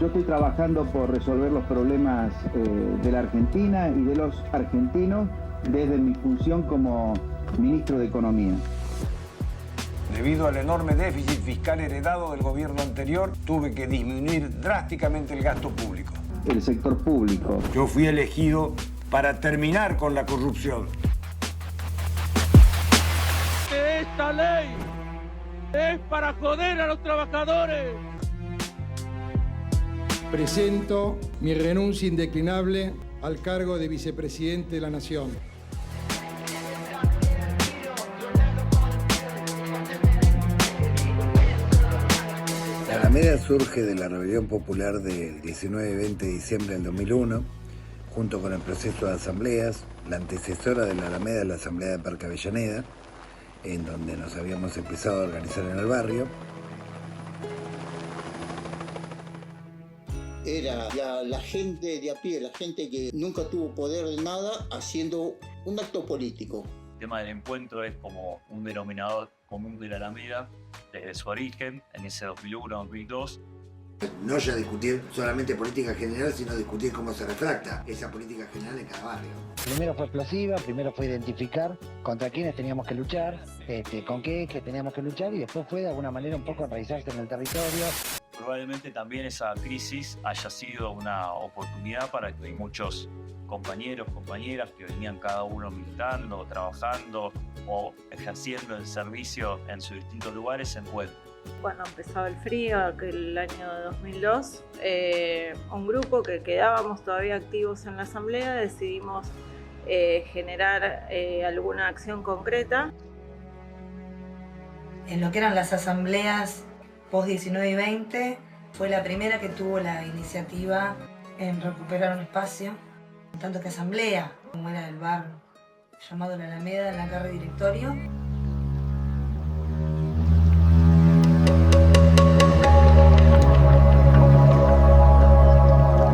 Yo estoy trabajando por resolver los problemas de la Argentina y de los argentinos desde mi función como ministro de Economía. Debido al enorme déficit fiscal heredado del gobierno anterior, tuve que disminuir drásticamente el gasto público. El sector público. Yo fui elegido para terminar con la corrupción. Esta ley es para joder a los trabajadores. Presento mi renuncia indeclinable al cargo de vicepresidente de la Nación. La Alameda surge de la rebelión popular del 19 y 20 de diciembre del 2001, junto con el proceso de asambleas. La antecesora de la Alameda es la Asamblea de Parque Avellaneda, en donde nos habíamos empezado a organizar en el barrio. Era la gente de a pie, la gente que nunca tuvo poder de nada, haciendo un acto político. El tema del encuentro es como un denominador común de la Alameda desde su origen, en ese 2001-2002. No ya discutir solamente política general, sino discutir cómo se retracta esa política general en cada barrio. Primero fue explosiva, primero fue identificar contra quiénes teníamos que luchar, con qué teníamos que luchar, y después fue de alguna manera un poco enraizarse en el territorio. Probablemente también esa crisis haya sido una oportunidad para que muchos compañeros, compañeras que venían cada uno militando, trabajando o ejerciendo el servicio en sus distintos lugares se encuentren. Cuando empezaba el frío, aquel año de 2002, un grupo que quedábamos todavía activos en la asamblea decidimos generar alguna acción concreta. En lo que eran las asambleas post 19 y 20, fue la primera que tuvo la iniciativa en recuperar un espacio, tanto que asamblea, como era el bar llamado La Alameda, en la calle Directorio.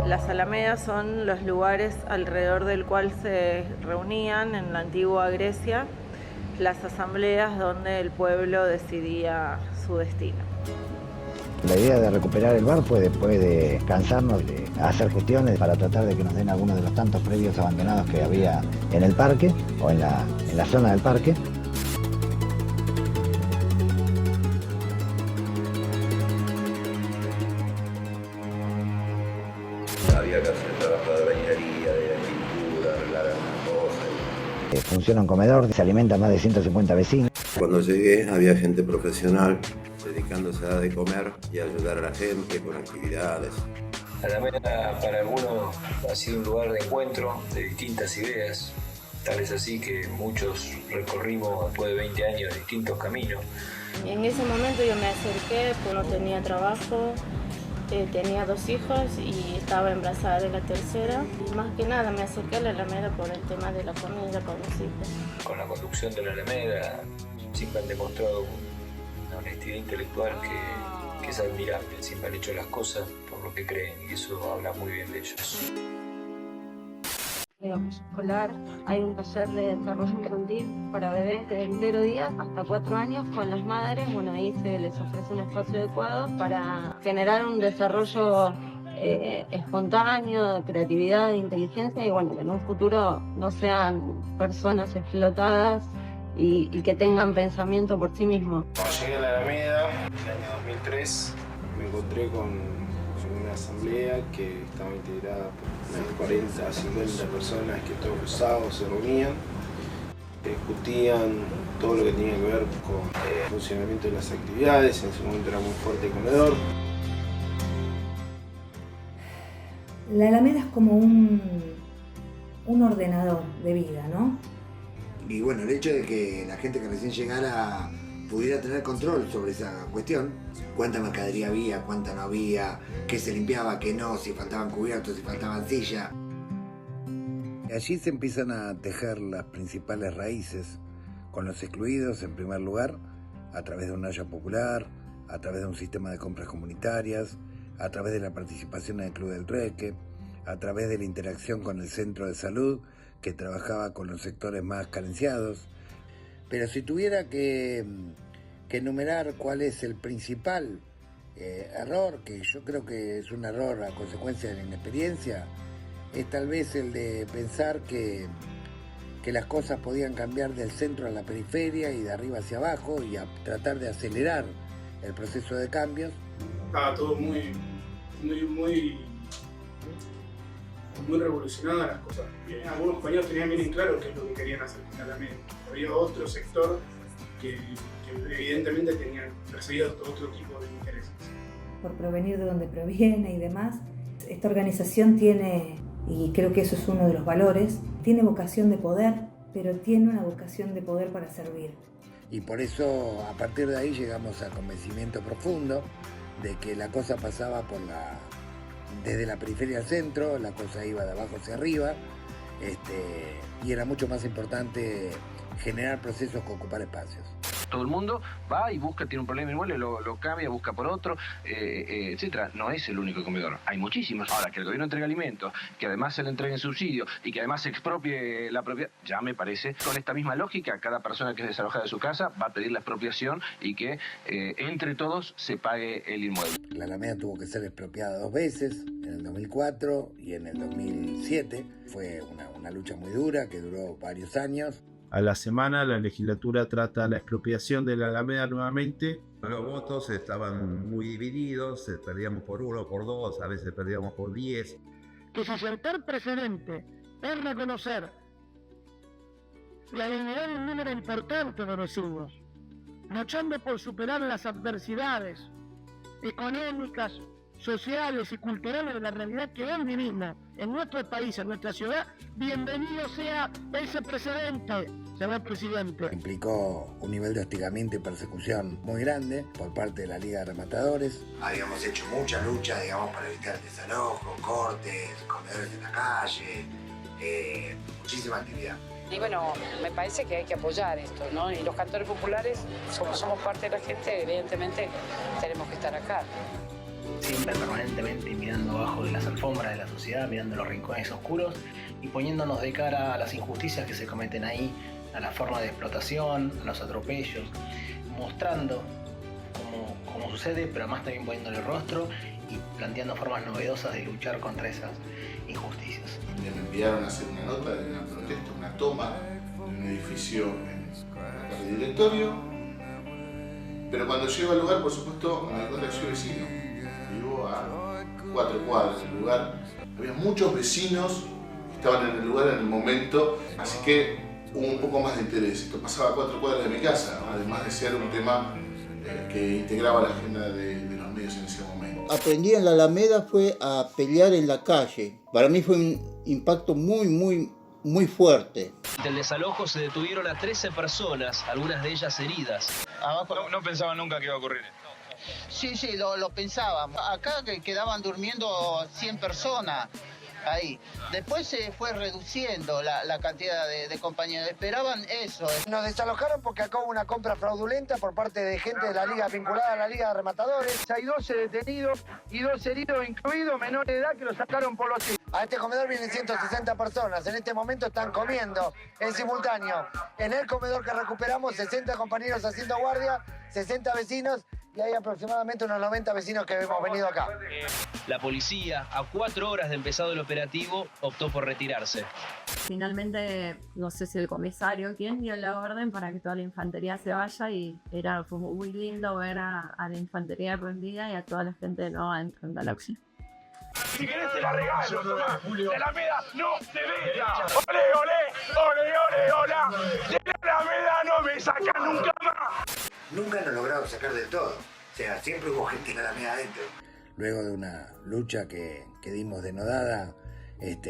Las alamedas son los lugares alrededor del cual se reunían en la antigua Grecia las asambleas donde el pueblo decidía su destino. La idea de recuperar el bar fue después de cansarnos de hacer gestiones para tratar de que nos den algunos de los tantos predios abandonados que había en el parque o en la zona del parque. Había que hacer trabajo de bañería, de pintura, arreglar algunas cosas. Funciona un comedor, se alimentan más de 150 vecinos. Cuando llegué había gente profesional dedicándose a dar de comer y a ayudar a la gente con actividades. La Alameda para algunos ha sido un lugar de encuentro de distintas ideas, tal es así que muchos recorrimos después de 20 años distintos caminos. En ese momento yo me acerqué, pues no tenía trabajo, tenía 2 hijos y estaba embarazada de la tercera. Y más que nada me acerqué a la Alameda por el tema de la familia con mis hijos. Con la conducción de la Alameda siempre han demostrado una honestidad intelectual que es admirable. Siempre han hecho las cosas por lo que creen y eso habla muy bien de ellos. Escolar, hay un taller de desarrollo infantil para bebés de 0 días hasta 4 años con las madres. Bueno, ahí se les ofrece un espacio adecuado para generar un desarrollo espontáneo, de creatividad, de inteligencia y bueno, que en un futuro no sean personas explotadas y que tengan pensamiento por sí mismos. Cuando llegué a la Alameda, en el año 2003, me encontré con una asamblea que estaba integrada por unas 40 a 50 personas que todos los sábados se reunían, discutían todo lo que tenía que ver con el funcionamiento de las actividades. En ese momento era muy fuerte el comedor. La Alameda es como un ordenador de vida, ¿no? Y bueno, el hecho de que la gente que recién llegara pudiera tener control sobre esa cuestión, cuánta mercadería había, cuánta no había, qué se limpiaba, qué no, si faltaban cubiertos, si faltaban sillas. Allí se empiezan a tejer las principales raíces, con los excluidos en primer lugar, a través de una olla popular, a través de un sistema de compras comunitarias, a través de la participación en el Club del Trueque, a través de la interacción con el centro de salud, que trabajaba con los sectores más carenciados. Pero si tuviera que enumerar cuál es el principal error, que yo creo que es un error a consecuencia de la inexperiencia, es tal vez el de pensar que las cosas podían cambiar del centro a la periferia y de arriba hacia abajo y a tratar de acelerar el proceso de cambios. Estaba todo muy revolucionado las cosas. Algunos compañeros tenían bien en claro qué es lo que querían hacer en la media. Había otro sector que evidentemente tenían perseguido otro tipo de intereses. Por provenir de donde proviene y demás, esta organización tiene, y creo que eso es uno de los valores, tiene vocación de poder, pero tiene una vocación de poder para servir. Y por eso, a partir de ahí, llegamos al convencimiento profundo de que la cosa pasaba desde la periferia al centro, la cosa iba de abajo hacia arriba, y era mucho más importante generar procesos que ocupar espacios. Todo el mundo va y busca, tiene un problema inmueble, lo cambia, busca por otro, etcétera. No es el único comedor, hay muchísimos. Ahora, que el gobierno entregue alimentos, que además se le entreguen subsidios y que además se expropie la propiedad, ya me parece, con esta misma lógica, cada persona que es desalojada de su casa va a pedir la expropiación y que entre todos se pague el inmueble. La Alameda tuvo que ser expropiada 2 veces, en el 2004 y en el 2007. Fue una lucha muy dura que duró varios años. A la semana la legislatura trata la expropiación de la Alameda nuevamente. Los votos estaban muy divididos, perdíamos por 1, por 2, a veces perdíamos por 10. Que su sentar precedente es reconocer la dignidad de un número importante de vecinos, luchando por superar las adversidades económicas, sociales y culturales de la realidad que hoy vivimos en nuestro país, en nuestra ciudad. Bienvenido sea ese precedente, señor presidente. Implicó un nivel de hostigamiento y persecución muy grande por parte de la Liga de Rematadores. Habíamos hecho mucha lucha, digamos, para evitar el desalojo, cortes, comedores en la calle, muchísima actividad. Y bueno, me parece que hay que apoyar esto, ¿no? Y los cantores populares, como somos parte de la gente, evidentemente tenemos que estar acá. Siempre permanentemente mirando abajo de las alfombras de la sociedad, mirando los rincones oscuros y poniéndonos de cara a las injusticias que se cometen ahí, a la forma de explotación, a los atropellos, mostrando cómo sucede, pero además también poniéndole rostro y planteando formas novedosas de luchar contra esas injusticias. Me enviaron a hacer una nota de una protesta, una toma de un edificio en la calle Directorio, pero cuando llego al lugar, por supuesto, me doy cuenta que soy vecino. Vivo a 4 cuadras del lugar. Había muchos vecinos que estaban en el lugar en el momento, así que hubo un poco más de interés. Esto pasaba a 4 cuadras de mi casa, además de ser un tema que integraba la agenda de los medios en ese momento. Aprendí en la Alameda fue a pelear en la calle. Para mí fue un impacto muy fuerte. Del desalojo se detuvieron a 13 personas, algunas de ellas heridas. No pensaba nunca que iba a ocurrir. Sí, lo pensaba. Acá quedaban durmiendo 100 personas ahí. Después se fue reduciendo la cantidad de compañeros. Esperaban eso. Nos desalojaron porque acá hubo una compra fraudulenta por parte de gente de la liga vinculada a la Liga de Rematadores. Hay 12 detenidos y 2 heridos, incluidos menores de edad, que los sacaron por los hijos. A este comedor vienen 160 personas. En este momento están comiendo en simultáneo. En el comedor que recuperamos, 60 compañeros haciendo guardia, 60 vecinos, y hay aproximadamente unos 90 vecinos que hemos venido acá. La policía, a 4 horas de empezado el operativo, optó por retirarse. Finalmente, no sé si el comisario, quién dio la orden para que toda la infantería se vaya, y fue muy lindo ver a la infantería prendida y a toda la gente nueva dentro de la acción. Si querés te la regalo, de la Alameda no se vea. ¡Ole, ole, ole, ole, hola! De la Alameda no me sacan nunca más. Nunca nos lograron sacar del todo. O sea, siempre hubo gente en la Alameda adentro. Luego de una lucha que dimos denodada,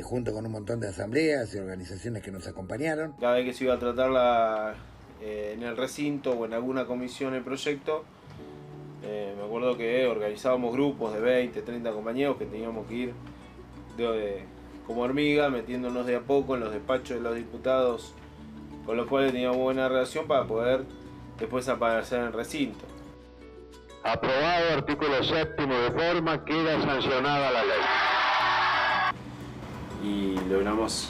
junto con un montón de asambleas y organizaciones que nos acompañaron. Cada vez que se iba a tratarla en el recinto o en alguna comisión el proyecto, me acuerdo que organizábamos grupos de 20, 30 compañeros que teníamos que ir como hormigas, metiéndonos de a poco en los despachos de los diputados, con los cuales teníamos buena relación para poder después aparecer en el recinto. Aprobado artículo 7º de forma, queda sancionada la ley. Y logramos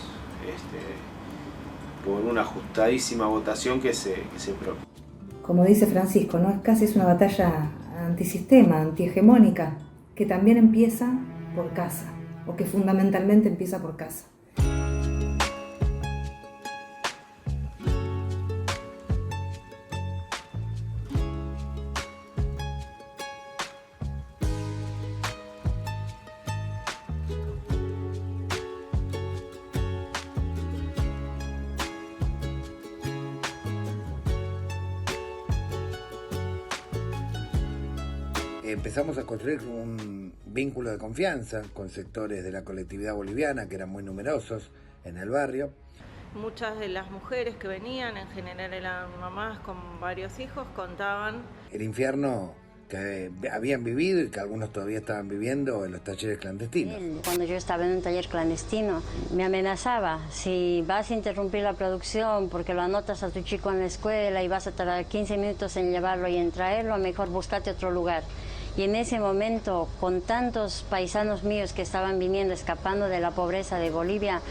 por una ajustadísima votación que se aprobó. Como dice Francisco, ¿no? Casi es una batalla antisistema, antihegemónica, que también empieza por casa, o que fundamentalmente empieza por casa. Empezamos a construir un vínculo de confianza con sectores de la colectividad boliviana que eran muy numerosos en el barrio. Muchas de las mujeres que venían, en general eran mamás con varios hijos, contaban El infierno que habían vivido y que algunos todavía estaban viviendo en los talleres clandestinos. Cuando yo estaba en un taller clandestino, me amenazaba: si vas a interrumpir la producción porque lo anotas a tu chico en la escuela y vas a tardar 15 minutos en llevarlo y en traerlo, mejor búscate otro lugar. Y en ese momento, con tantos paisanos míos que estaban viniendo, escapando de la pobreza de Bolivia,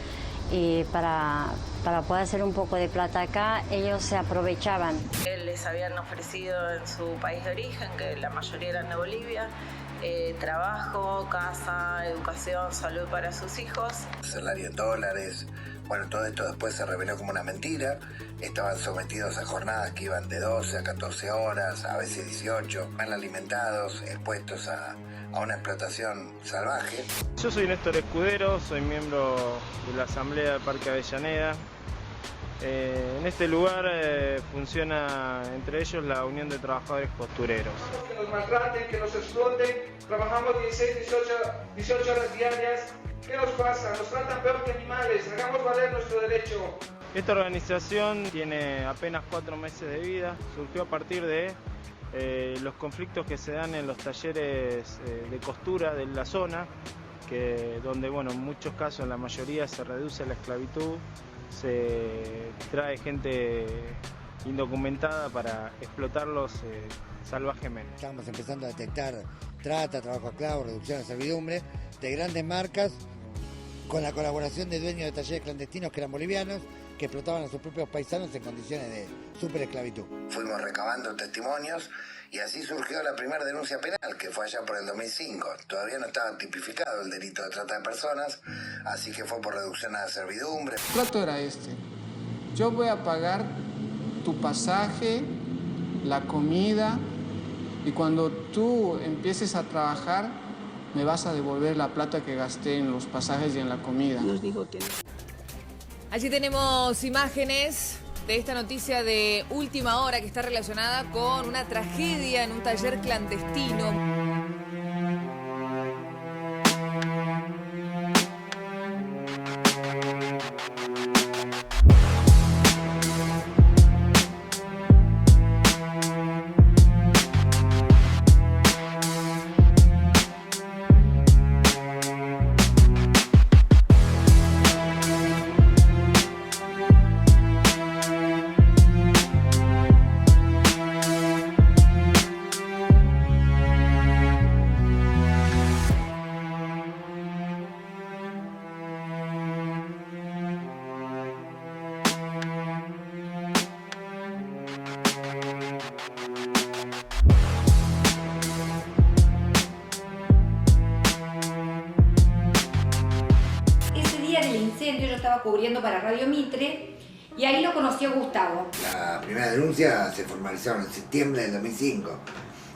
y para poder hacer un poco de plata acá, ellos se aprovechaban. Les habían ofrecido en su país de origen, que la mayoría eran de Bolivia, trabajo, casa, educación, salud para sus hijos. Salario en dólares. Bueno, todo esto después se reveló como una mentira. Estaban sometidos a jornadas que iban de 12 a 14 horas, a veces 18, mal alimentados, expuestos a una explotación salvaje. Yo soy Néstor Escudero, soy miembro de la Asamblea del Parque Avellaneda. En este lugar funciona entre ellos la Unión de Trabajadores Costureros. Que nos maltraten, que nos exploten, trabajamos 16, 18 horas diarias. ¿Qué nos pasa? Nos tratan peor que animales, hagamos valer nuestro derecho. Esta organización tiene apenas 4 meses de vida, surgió a partir de los conflictos que se dan en los talleres de costura de la zona, donde bueno, en muchos casos, en la mayoría, se reduce la esclavitud, se trae gente indocumentada para explotarlos salvajemente. Estamos empezando a detectar trata, trabajo esclavo, reducción de servidumbre de grandes marcas con la colaboración de dueños de talleres clandestinos que eran bolivianos, que explotaban a sus propios paisanos en condiciones de superesclavitud. Fuimos recabando testimonios y así surgió la primera denuncia penal, que fue allá por el 2005. Todavía no estaba tipificado el delito de trata de personas, así que fue por reducción a la servidumbre. El trato era este: yo voy a pagar tu pasaje, la comida, y cuando tú empieces a trabajar me vas a devolver la plata que gasté en los pasajes y en la comida. Allí tenemos imágenes de esta noticia de última hora que está relacionada con una tragedia en un taller clandestino. Yo estaba cubriendo para Radio Mitre y ahí lo conocí a Gustavo. La primera denuncia se formalizó en septiembre del 2005.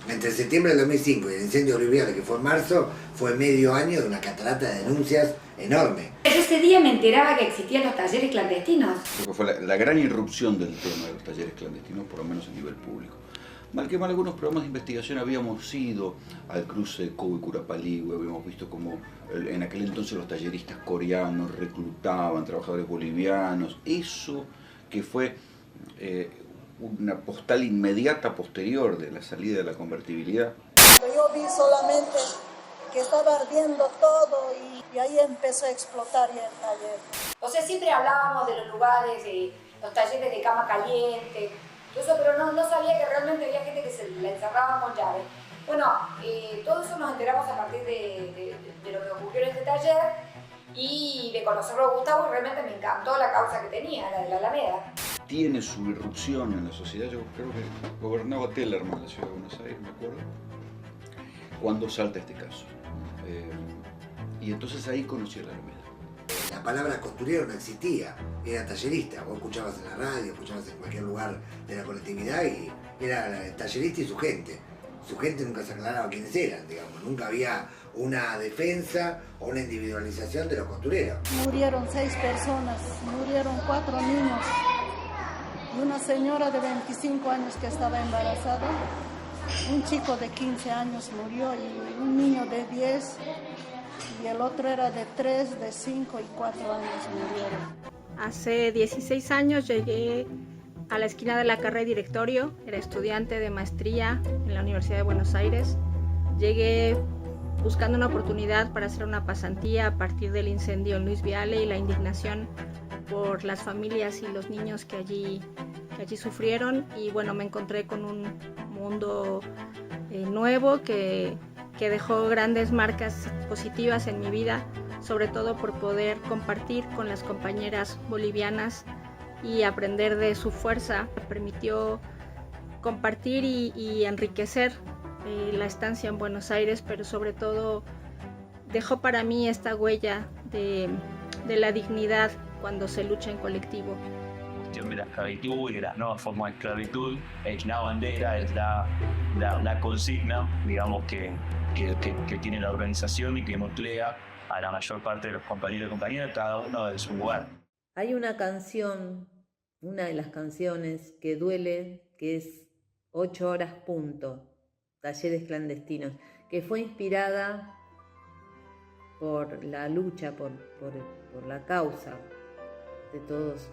Entre septiembre del 2005 y el incendio boliviano, que fue en marzo, fue medio año de una catarata de denuncias enorme. Yo ese día me enteraba que existían los talleres clandestinos. Creo que fue la gran irrupción del tema de los talleres clandestinos, por lo menos a nivel público. Mal que mal, algunos programas de investigación habíamos ido al cruce de Cobo y Curapaligüe, habíamos visto cómo en aquel entonces los talleristas coreanos reclutaban trabajadores bolivianos. Eso que fue una postal inmediata posterior de la salida de la convertibilidad. Yo vi solamente que estaba ardiendo todo y ahí empezó a explotar ya el taller. O sea, siempre hablábamos de los lugares, de los talleres de cama caliente, todo eso, pero no sabía que realmente había gente que se la encerraban con llave. Bueno, todo eso nos enteramos a partir de lo que ocurrió en este taller y de conocerlo a Gustavo, y realmente me encantó la causa que tenía, la de la Alameda. Tiene su irrupción en la sociedad. Yo creo que gobernaba Tellerman la ciudad de Buenos Aires, me acuerdo. cuando salta este caso. Y entonces ahí conocí a la Alameda. La palabra costurero no existía, era tallerista. Vos escuchabas en la radio, escuchabas en cualquier lugar de la colectividad y era el tallerista y su gente. Su gente nunca se aclaraba quiénes eran, digamos. Nunca había una defensa o una individualización de los costureros. Murieron 6 personas, murieron 4 niños y una señora de 25 años que estaba embarazada. Un chico de 15 años murió y un niño de 10 y el otro era de 3, de 5 y 4 años murieron. Hace 16 años llegué a la esquina de la carrera de directorio, era estudiante de maestría en la Universidad de Buenos Aires. Llegué buscando una oportunidad para hacer una pasantía a partir del incendio en Luis Viale y la indignación por las familias y los niños que allí sufrieron. Y bueno, me encontré con un mundo nuevo que dejó grandes marcas positivas en mi vida, sobre todo por poder compartir con las compañeras bolivianas y aprender de su fuerza. Me permitió compartir y enriquecer la estancia en Buenos Aires, pero sobre todo dejó para mí esta huella de la dignidad cuando se lucha en colectivo. De la esclavitud y de las nuevas formas de esclavitud, la bandera es la consigna, digamos, que tiene la organización y que nuclea a la mayor parte de los compañeros y compañeras, cada uno de su lugar. Hay una canción, una de las canciones que duele, que es 8 horas punto, Talleres Clandestinos, que fue inspirada por la lucha, por la causa de todos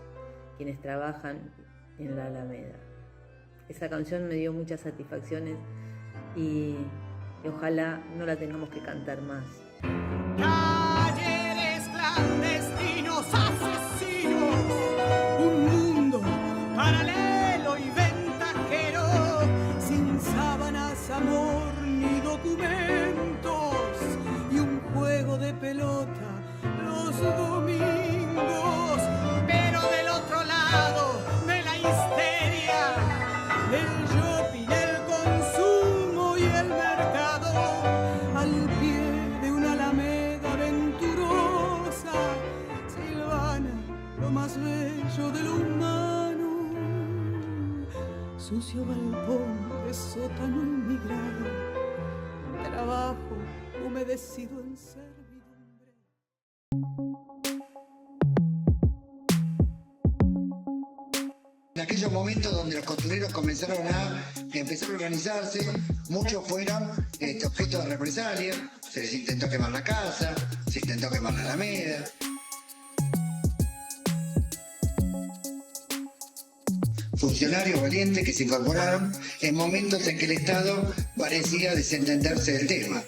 quienes trabajan en la Alameda. Esa canción me dio muchas satisfacciones y ojalá no la tengamos que cantar más. Talleres clandestinos, asesinos, un mundo paralelo y ventajero, sin sábanas, amor ni documentos, y un juego de pelota los domingos. Pero del otro lado de la histeria, el shopping, el consumo y el mercado, al pie de una alameda venturosa, silvana lo más bello de lo humano, sucio galpón de sótano inmigrado, trabajo humedecido en servidumbre. En aquellos momentos donde los costureros comenzaron a empezar a organizarse, muchos fueron objetos de represalia, se les intentó quemar la casa, se intentó quemar la Alameda. Funcionarios valientes que se incorporaron en momentos en que el Estado parecía desentenderse del tema.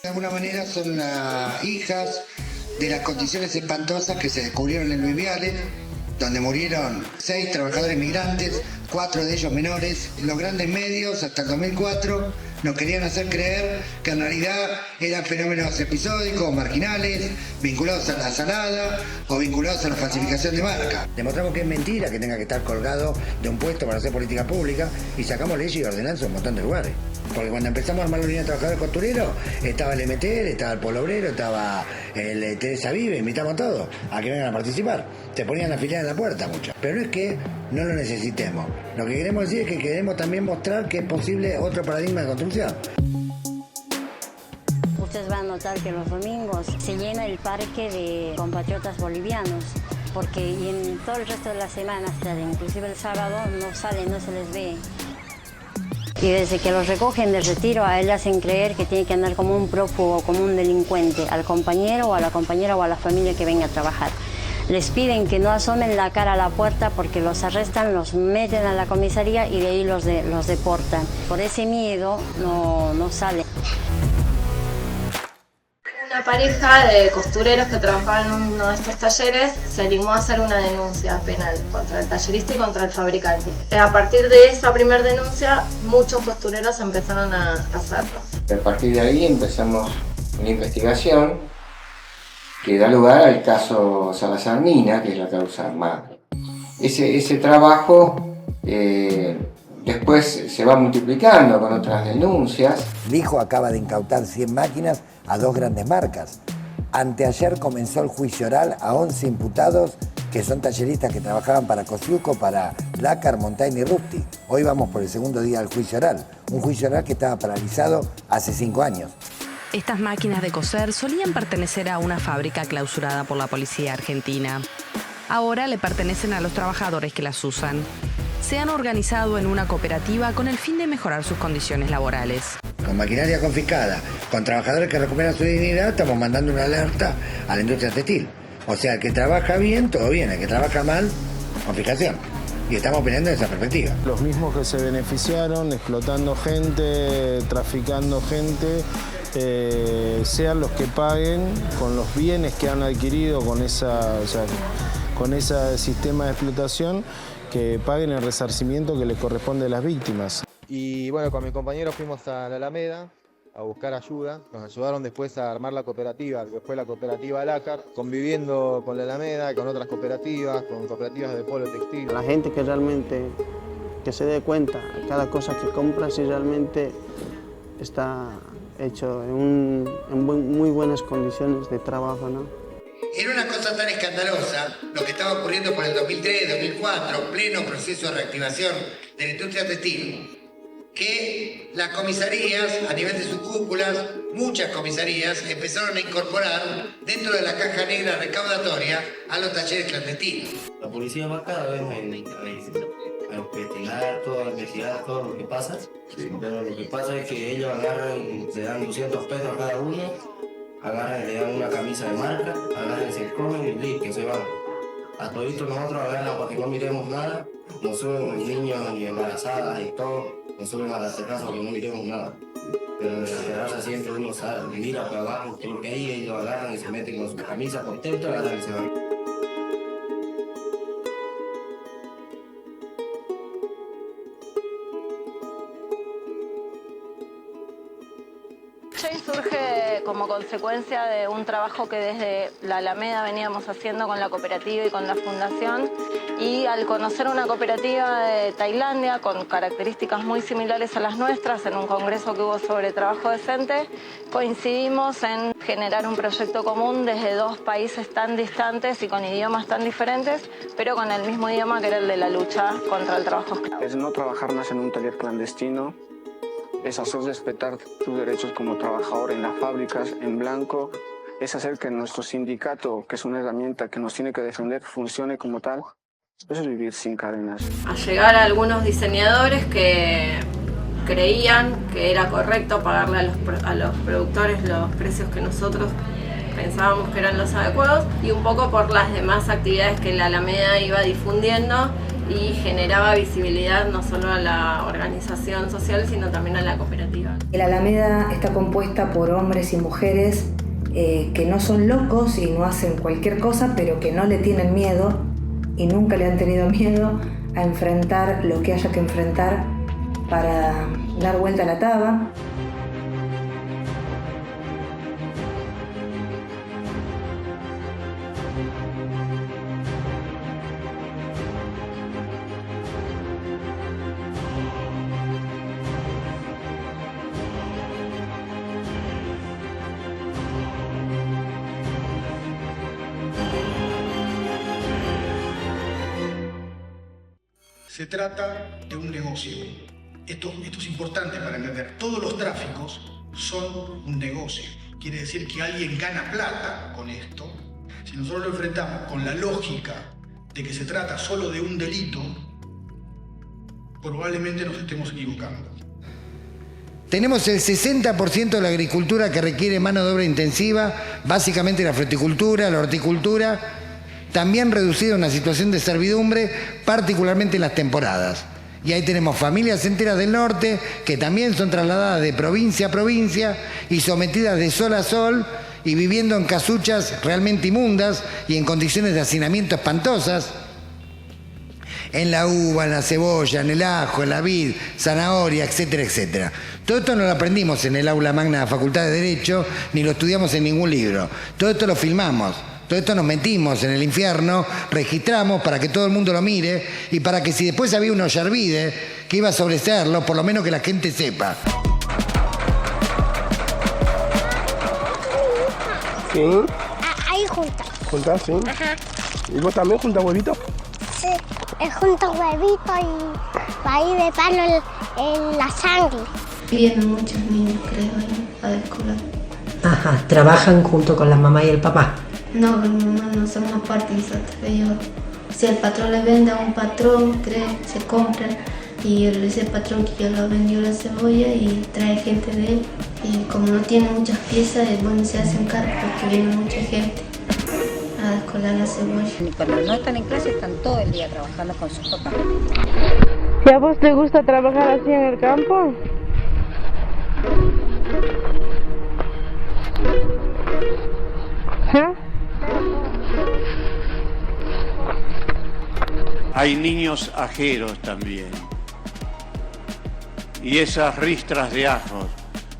De alguna manera son las hijas de las condiciones espantosas que se descubrieron en Luis Viale, donde murieron 6 trabajadores migrantes, 4 de ellos menores. Los grandes medios, hasta el 2004, nos querían hacer creer que en realidad eran fenómenos episódicos, marginales, vinculados a la salada o vinculados a la falsificación de marca. Demostramos que es mentira que tenga que estar colgado de un puesto para hacer política pública y sacamos leyes y ordenanzas en un montón de lugares. Porque cuando empezamos a armar la unidad de trabajadores costureros, estaba el MTL, estaba el Pueblo Obrero, estaba el Teresa Vive, invitamos a todos a que vengan a participar. Se ponían a afiliar en la puerta muchos. Pero no es que no lo necesitemos. Lo que queremos decir es que queremos también mostrar que es posible otro paradigma de construcción. Ustedes van a notar que los domingos se llena el parque de compatriotas bolivianos, porque y en todo el resto de la semana, hasta inclusive el sábado, no salen, no se les ve. Y desde que los recogen del retiro, a él le hacen creer que tiene que andar como un prófugo, como un delincuente, al compañero o a la compañera o a la familia que venga a trabajar. Les piden que no asomen la cara a la puerta porque los arrestan, los meten a la comisaría y de ahí los deportan. Por ese miedo no salen. Una pareja de costureros que trabajaban en uno de estos talleres se animó a hacer una denuncia penal contra el tallerista y contra el fabricante. A partir de esa primera denuncia, muchos costureros empezaron a hacerlo. A partir de ahí empezamos una investigación que da lugar al caso Salazar-Mina, que es la causa madre. Ese trabajo Después se va multiplicando con otras denuncias. Lijo acaba de incautar 100 máquinas a 2 grandes marcas. Anteayer comenzó el juicio oral a 11 imputados que son talleristas que trabajaban para Cosiuco, para Lácar, Montaigne y Rusti. Hoy vamos por el segundo día del juicio oral. Un juicio oral que estaba paralizado hace 5 años. Estas máquinas de coser solían pertenecer a una fábrica clausurada por la policía argentina. Ahora le pertenecen a los trabajadores que las usan. Se han organizado en una cooperativa con el fin de mejorar sus condiciones laborales. Con maquinaria confiscada, con trabajadores que recuperan su dignidad, estamos mandando una alerta a la industria textil. O sea, el que trabaja bien, todo bien. El que trabaja mal, confiscación. Y estamos peleando en esa perspectiva. Los mismos que se beneficiaron, explotando gente, traficando gente, sean los que paguen con los bienes que han adquirido con ese sistema de explotación, que paguen el resarcimiento que les corresponde a las víctimas. Y bueno, con mis compañeros fuimos a la Alameda a buscar ayuda. Nos ayudaron después a armar la cooperativa, que fue la cooperativa Lácar, conviviendo con la Alameda y con otras cooperativas, con cooperativas de polo textil. La gente que realmente que se dé cuenta de cada cosa que compra, si realmente está hecho en muy buenas condiciones de trabajo, ¿no? Era una cosa tan escandalosa lo que estaba ocurriendo por el 2003, 2004, pleno proceso de reactivación de la industria textil, que las comisarías, a nivel de sus cúpulas, muchas comisarías empezaron a incorporar dentro de la caja negra recaudatoria a los talleres clandestinos. La policía va cada vez a investigar todo lo que pasa, pero lo que pasa es que ellos agarran, le dan 200 pesos a cada uno, agarran y le dan una camisa de marca, agarran, se comen y listo, se van. A toditos nosotros agarran para que no miremos nada, nos suben niños y embarazadas y todo. Nos suben a la terraza porque no miremos nada. Pero en la terraza siempre uno sale, mira para abajo, todo lo que hay, ellos agarran y se meten con su camisa contentos, agarran y se van. Chain surge como consecuencia de un trabajo que desde la Alameda veníamos haciendo con la cooperativa y con la fundación, y al conocer una cooperativa de Tailandia con características muy similares a las nuestras en un congreso que hubo sobre trabajo decente, coincidimos en generar un proyecto común desde 2 países tan distantes y con idiomas tan diferentes, pero con el mismo idioma que era el de la lucha contra el trabajo esclavo. Es no trabajar más en un taller clandestino, es hacer respetar tus derechos como trabajador en las fábricas, en blanco, es hacer que nuestro sindicato, que es una herramienta que nos tiene que defender, funcione como tal. Eso es vivir sin cadenas. A llegar a algunos diseñadores que creían que era correcto pagarle a los productores los precios que nosotros pensábamos que eran los adecuados, y un poco por las demás actividades que la Alameda iba difundiendo y generaba visibilidad no solo a la organización social, sino también a la cooperativa. La Alameda está compuesta por hombres y mujeres que no son locos y no hacen cualquier cosa, pero que no le tienen miedo y nunca le han tenido miedo a enfrentar lo que haya que enfrentar para dar vuelta a la taba. Se trata de un negocio. Esto es importante para entender. Todos los tráficos son un negocio. Quiere decir que alguien gana plata con esto. Si nosotros lo enfrentamos con la lógica de que se trata solo de un delito, probablemente nos estemos equivocando. Tenemos el 60% de la agricultura que requiere mano de obra intensiva, básicamente la fruticultura, la horticultura, también reducida a una situación de servidumbre, particularmente en las temporadas. Y ahí tenemos familias enteras del norte que también son trasladadas de provincia a provincia y sometidas de sol a sol y viviendo en casuchas realmente inmundas y en condiciones de hacinamiento espantosas. En la uva, en la cebolla, en el ajo, en la vid, zanahoria, etcétera, etcétera. Todo esto no lo aprendimos en el aula magna de la Facultad de Derecho, ni lo estudiamos en ningún libro. Todo esto lo filmamos. Todo esto nos metimos en el infierno, registramos para que todo el mundo lo mire y para que si después había un Ollarvide que que iba sobre serlo, por lo menos que la gente sepa. Sí. Ahí junta. ¿Juntas, sí? Ajá. ¿Y vos también juntas huevitos? Sí, junto huevito y ahí de palo en la sangre. Vienen muchos niños, creo, a la escuela. Ajá, ¿trabajan junto con la mamá y el papá? No, con mi mamá no somos parte de nosotros. Ellos, si el patrón le vende a un patrón, creo, se compran. Y ese patrón que ya lo vendió la cebolla y trae gente de él. Y como no tiene muchas piezas, bueno, se hacen cargo porque viene mucha gente a descolar la cebolla. Cuando no están en clase están todo el día trabajando con sus papás. ¿Y a vos te gusta trabajar así en el campo? Hay niños ajeros también. Y esas ristras de ajos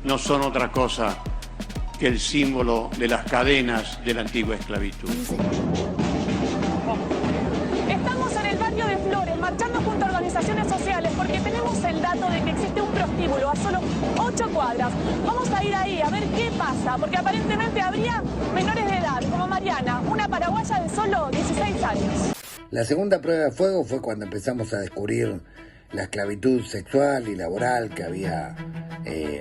no son otra cosa que el símbolo de las cadenas de la antigua esclavitud. Estamos en el barrio de Flores, marchando junto a organizaciones sociales, porque tenemos el dato de que existe un prostíbulo a solo 8 cuadras. Vamos a ir ahí a ver qué pasa, porque aparentemente habría menores de edad, como Mariana, una paraguaya de solo 16 años. La segunda prueba de fuego fue cuando empezamos a descubrir la esclavitud sexual y laboral que había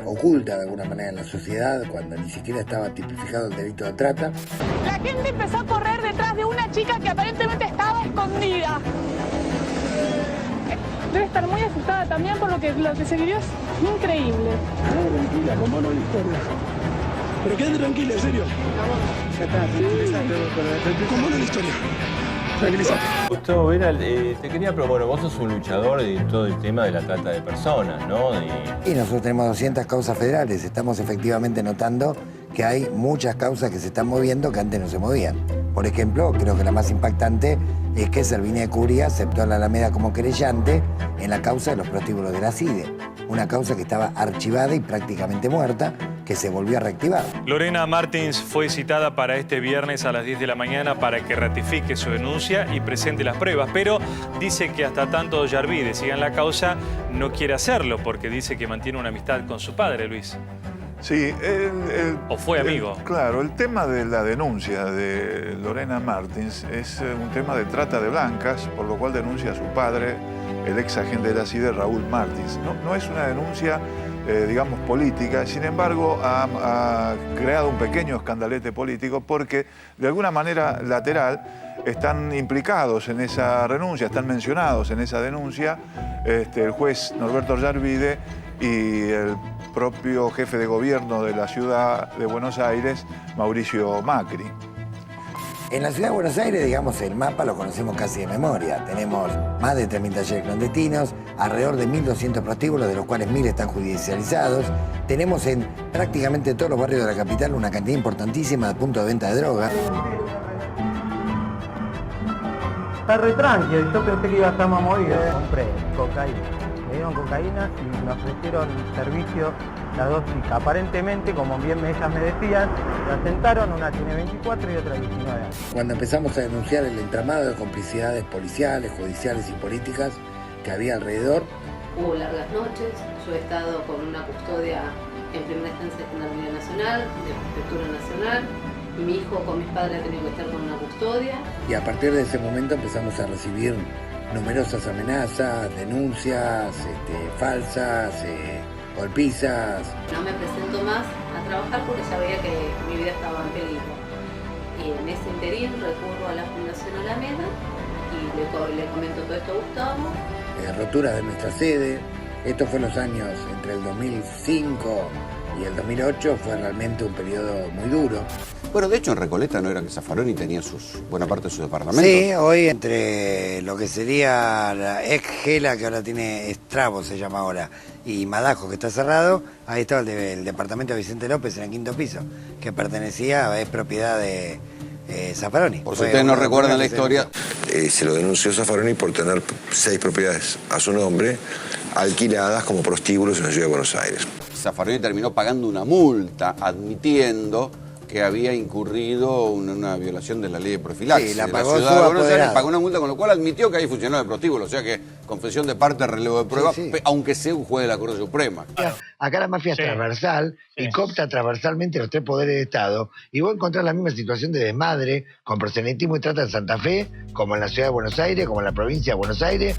oculta de alguna manera en la sociedad, cuando ni siquiera estaba tipificado el delito de trata. La gente empezó a correr detrás de una chica que aparentemente estaba escondida. Debe estar muy asustada también por lo que se vivió, es increíble. Tranquila, con mono de historia. Pero quédate tranquila, en serio. Ya está, tranquilízate. Con mono de historia. Justo, Vera, te quería proponer, vos sos un luchador de todo el tema de la trata de personas, ¿no? Y nosotros tenemos 200 causas federales. Estamos efectivamente notando que hay muchas causas que se están moviendo que antes no se movían. Por ejemplo, creo que la más impactante es que Servini de Curia aceptó a la Alameda como querellante en la causa de los prostíbulos de la CIDE. Una causa que estaba archivada y prácticamente muerta, que se volvió a reactivar. Lorena Martins fue citada para este viernes a las 10 de la mañana para que ratifique su denuncia y presente las pruebas, pero dice que hasta tanto Yarvide siga en la causa, no quiere hacerlo porque dice que mantiene una amistad con su padre, Luis. Sí, ¿O fue amigo? Claro, el tema de la denuncia de Lorena Martins es un tema de trata de blancas, por lo cual denuncia a su padre, el ex agente de la CIDE, Raúl Martins. No es una denuncia, digamos, política, sin embargo, ha creado un pequeño escandalete político porque, de alguna manera lateral, están implicados en esa renuncia, están mencionados en esa denuncia el juez Norberto Yarvide y el propio jefe de gobierno de la ciudad de Buenos Aires, Mauricio Macri. En la ciudad de Buenos Aires, digamos, el mapa lo conocemos casi de memoria. Tenemos más de 3.000 talleres clandestinos, alrededor de 1.200 prostíbulos, de los cuales 1.000 están judicializados. Tenemos en prácticamente todos los barrios de la capital una cantidad importantísima de puntos de venta de droga. Está re tranquilo, yo pensé que iba a estar más movido. Compré cocaína. Me dieron cocaína y me ofrecieron servicio las dos chicas. Aparentemente, como bien ellas me decían, la sentaron, una tiene 24 y otra 19 años. Cuando empezamos a denunciar el entramado de complicidades policiales, judiciales y políticas que había alrededor. Hubo largas noches, yo he estado con una custodia en primera instancia en la Gendarmería Nacional, de Prefectura Nacional, y mi hijo con mis padres ha tenido que estar con una custodia. Y a partir de ese momento empezamos a recibir numerosas amenazas, denuncias falsas, golpizas. No me presento más a trabajar porque ya veía que mi vida estaba en peligro. Y en ese interín recurro a la Fundación Alameda y le comento todo esto a Gustavo. Rotura de nuestra sede. Esto fue en los años entre el 2005 y el 2008, fue realmente un periodo muy duro. Bueno, de hecho en Recoleta no era que Zaffaroni tenía buena parte de sus departamentos. Sí, hoy entre lo que sería la ex Gela, que ahora tiene Estrabo, se llama ahora, y Madajo, que está cerrado, ahí estaba el departamento de Vicente López en el 5º piso, que es propiedad de Zaffaroni. Por si ustedes no recuerdan la historia. Se lo denunció Zaffaroni por tener 6 propiedades a su nombre, alquiladas como prostíbulos en la ciudad de Buenos Aires. Zaffaroni terminó pagando una multa, admitiendo que había incurrido una violación de la ley de profilaxis. Sí, la de pagó la ciudad de Buenos Aires, apoderado. pagó una multa, con lo cual admitió que ahí funcionó el prostíbulo. O sea que confesión de parte, relevo de prueba, aunque sea un juez de la Corte Suprema. Acá la mafia es transversal y coopta transversalmente los tres poderes de Estado. Y vos encontrás la misma situación de desmadre con proselitismo y trata en Santa Fe, como en la ciudad de Buenos Aires, como en la provincia de Buenos Aires.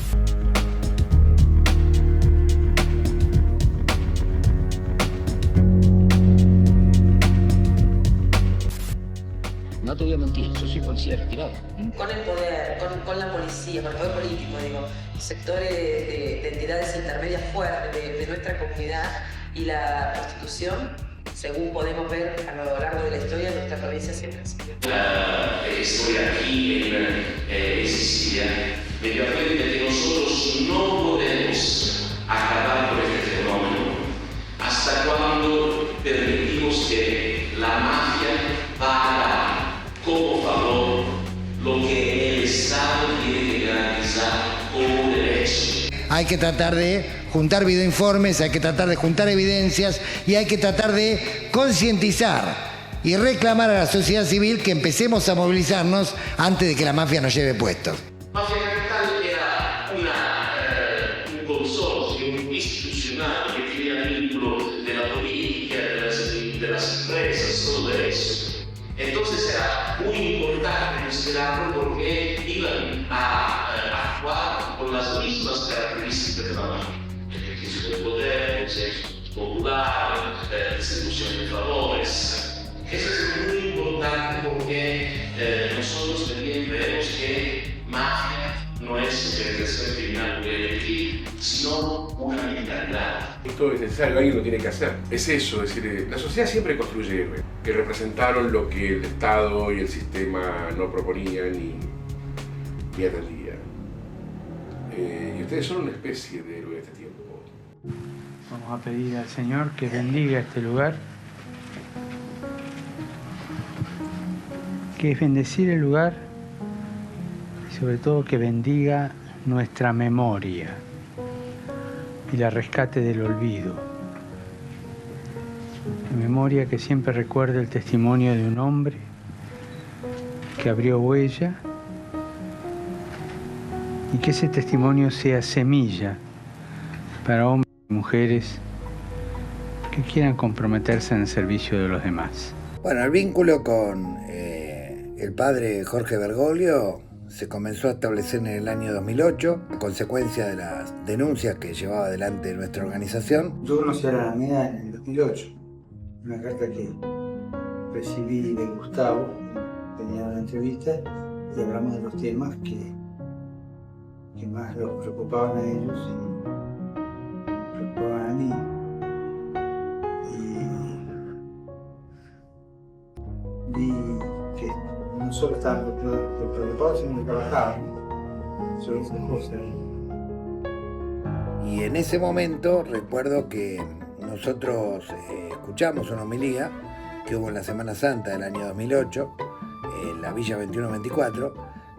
No te voy a mentir, yo soy policía retirado. Con el poder, con la policía, con el poder político, digo, sectores de entidades intermedias fuertes de nuestra comunidad y la prostitución, según podemos ver a lo largo de la historia de nuestra provincia siempre. Estoy aquí en Sicilia, me dio cuenta que nosotros no podemos acabar con este fenómeno hasta cuando permitimos que la mafia paga como favor lo que el Estado tiene que garantizar como derecho. Hay que tratar de juntar videoinformes, hay que tratar de juntar evidencias y hay que tratar de concientizar y reclamar a la sociedad civil que empecemos a movilizarnos antes de que la mafia nos lleve puestos. Mafia Capital era un consorcio institucional que tenía vínculo de la política, de las empresas, todo eso. Entonces era muy importante considerarlo porque iban a actuar con las mismas características de la mafia. Ejercicio de poder, consenso popular, distribución de favores. Eso es muy importante porque nosotros también vemos que mafia no es organización criminal preventiva, sino una militaridad. Esto es necesario, alguien lo tiene que hacer. Es eso, es decir, la sociedad siempre construye héroes que representaron lo que el Estado y el sistema no proponían ni atendían. Y ustedes son una especie de héroe de este tiempo. Vamos a pedir al Señor que bendiga este lugar, que es bendecir el lugar y sobre todo que bendiga nuestra memoria y la rescate del olvido. La memoria que siempre recuerde el testimonio de un hombre que abrió huella y que ese testimonio sea semilla para hombres y mujeres que quieran comprometerse en el servicio de los demás. Bueno, el vínculo con el padre Jorge Bergoglio se comenzó a establecer en el año 2008, a consecuencia de las denuncias que llevaba adelante nuestra organización. Yo conocí a la Alameda en el 2008, una carta que recibí de Gustavo, tenía una entrevista y hablamos de los temas que más los preocupaban a ellos y preocupaban a mí. Y vi que no solo estaban preocupados, sino que trabajaban sobre esas cosas. Y en ese momento recuerdo que nosotros escuchamos una homilía que hubo en la Semana Santa del año 2008, en la Villa 2124,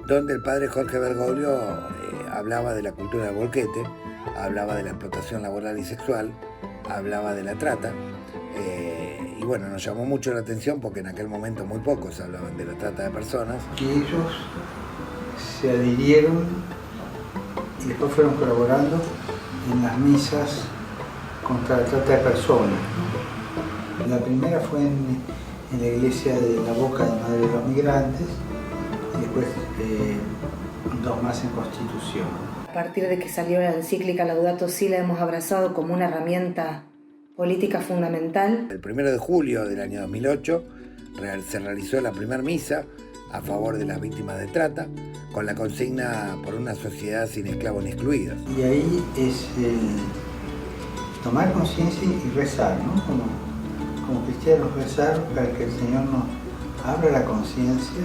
donde el padre Jorge Bergoglio hablaba de la cultura del bolquete, hablaba de la explotación laboral y sexual, hablaba de la trata. Y bueno, nos llamó mucho la atención porque en aquel momento muy pocos hablaban de la trata de personas. Que ellos se adhirieron y después fueron colaborando en las misas contra la trata de personas. La primera fue en la iglesia de la Boca de Madre de los Migrantes y después dos más en Constitución. A partir de que salió la encíclica Laudato Si, la hemos abrazado como una herramienta política fundamental. El 1 de julio del año 2008 se realizó la primera misa a favor de las víctimas de trata, con la consigna por una sociedad sin esclavos ni excluidos. Y ahí es tomar conciencia y rezar, ¿no? Como cristianos rezar para que el Señor nos abra la conciencia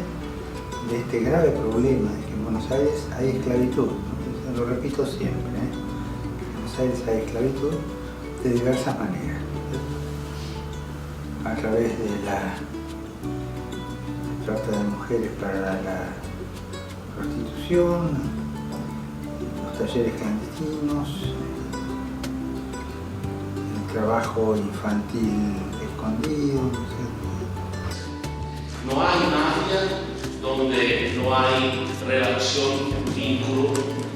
de este grave problema de que en Buenos Aires hay esclavitud. ¿No? Lo repito siempre, en Buenos Aires hay esclavitud de diversas maneras, a través de la trata de mujeres para la prostitución, los talleres clandestinos, el trabajo infantil escondido. No hay mafia donde no hay relación, vínculo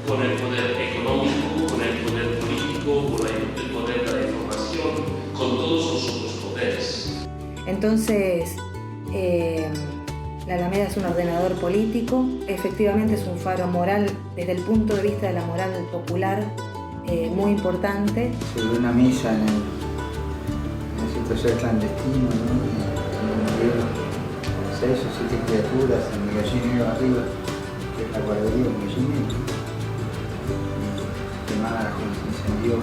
con el poder económico, con el poder político, con el poder de la información, con todos los otros poderes. Entonces, la Alameda es un ordenador político, efectivamente es un faro moral desde el punto de vista de la moral popular, muy importante. Se dio una misa en el taller clandestino, ¿no? Donde murieron 6 o 7 criaturas en el gallinero arriba, que es la guardería del gallinero, quemadas cuando se incendió.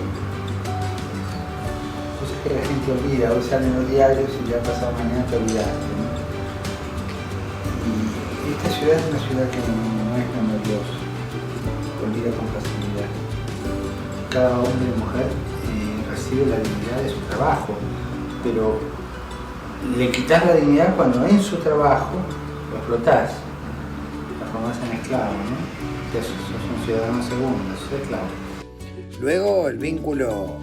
Cosas que la gente olvida, hoy salen los diarios y ya pasado mañana te olvidaste, ¿no? Y esta ciudad es una ciudad que no es memoriosa, se olvida con facilidad. Cada hombre y mujer recibe la dignidad de su trabajo, pero le quitas la dignidad cuando en su trabajo lo explotás, lo formás en esclavo, ¿no? Que sos un ciudadano segundo, sos esclavo. Luego el vínculo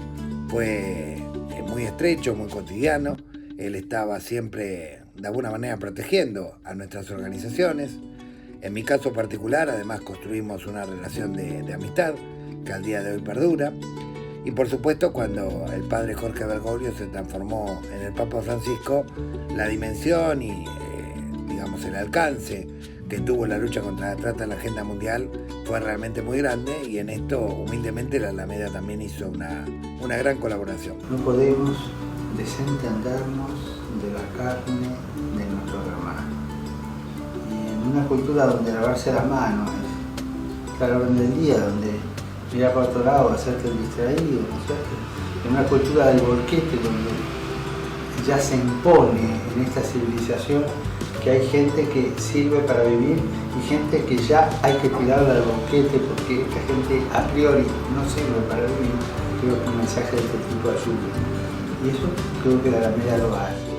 fue muy estrecho, muy cotidiano. Él estaba siempre de alguna manera protegiendo a nuestras organizaciones. En mi caso particular, además, construimos una relación de amistad que al día de hoy perdura. Y por supuesto, cuando el padre Jorge Bergoglio se transformó en el Papa Francisco, la dimensión y digamos el alcance que tuvo la lucha contra la trata en la agenda mundial fue realmente muy grande, y en esto humildemente la Alameda también hizo una gran colaboración. No podemos desentendernos de la carne de nuestros hermanos. Y en una cultura donde lavarse las manos es la orden del día, donde mirar para otro lado, hacerte el distraído, ¿no es cierto? En una cultura del bolquete donde ya se impone en esta civilización que hay gente que sirve para vivir y gente que ya hay que tirarla al bolquete porque la gente a priori no sirve para vivir. Creo que un mensaje de este tipo ayuda. Y eso creo que la Alameda lo hace.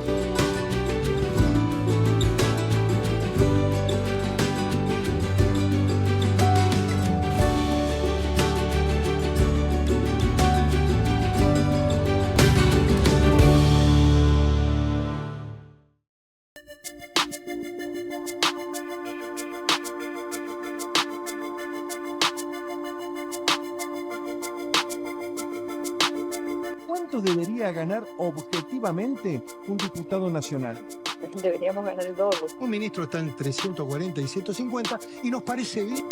¿Cuánto debería ganar objetivamente un diputado nacional? Deberíamos ganar el doble. Un ministro está en 340 y 150 y nos parece bien.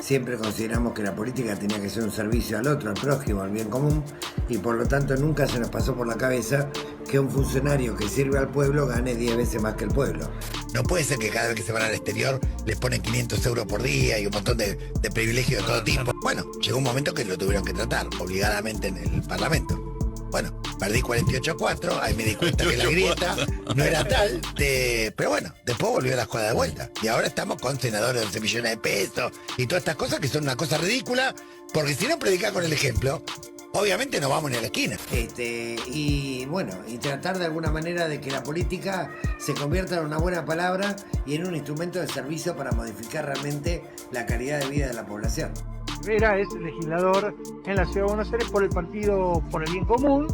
Siempre consideramos que la política tenía que ser un servicio al otro, al prójimo, al bien común, y por lo tanto nunca se nos pasó por la cabeza que un funcionario que sirve al pueblo gane 10 veces más que el pueblo. No puede ser que cada vez que se van al exterior les ponen 500 euros por día y un montón de privilegios de todo tipo. Bueno, llegó un momento que lo tuvieron que tratar obligadamente en el Parlamento. Bueno, perdí 48-4, ahí me di cuenta que la grieta no era tal, pero bueno, después volvió la jugada de vuelta. Y ahora estamos con senadores de 11 millones de pesos y todas estas cosas que son una cosa ridícula, porque si no predicar con el ejemplo, obviamente no vamos ni a la esquina. Y bueno, y tratar de alguna manera de que la política se convierta en una buena palabra y en un instrumento de servicio para modificar realmente la calidad de vida de la población. Rivera es legislador en la Ciudad de Buenos Aires por el Partido por el Bien Común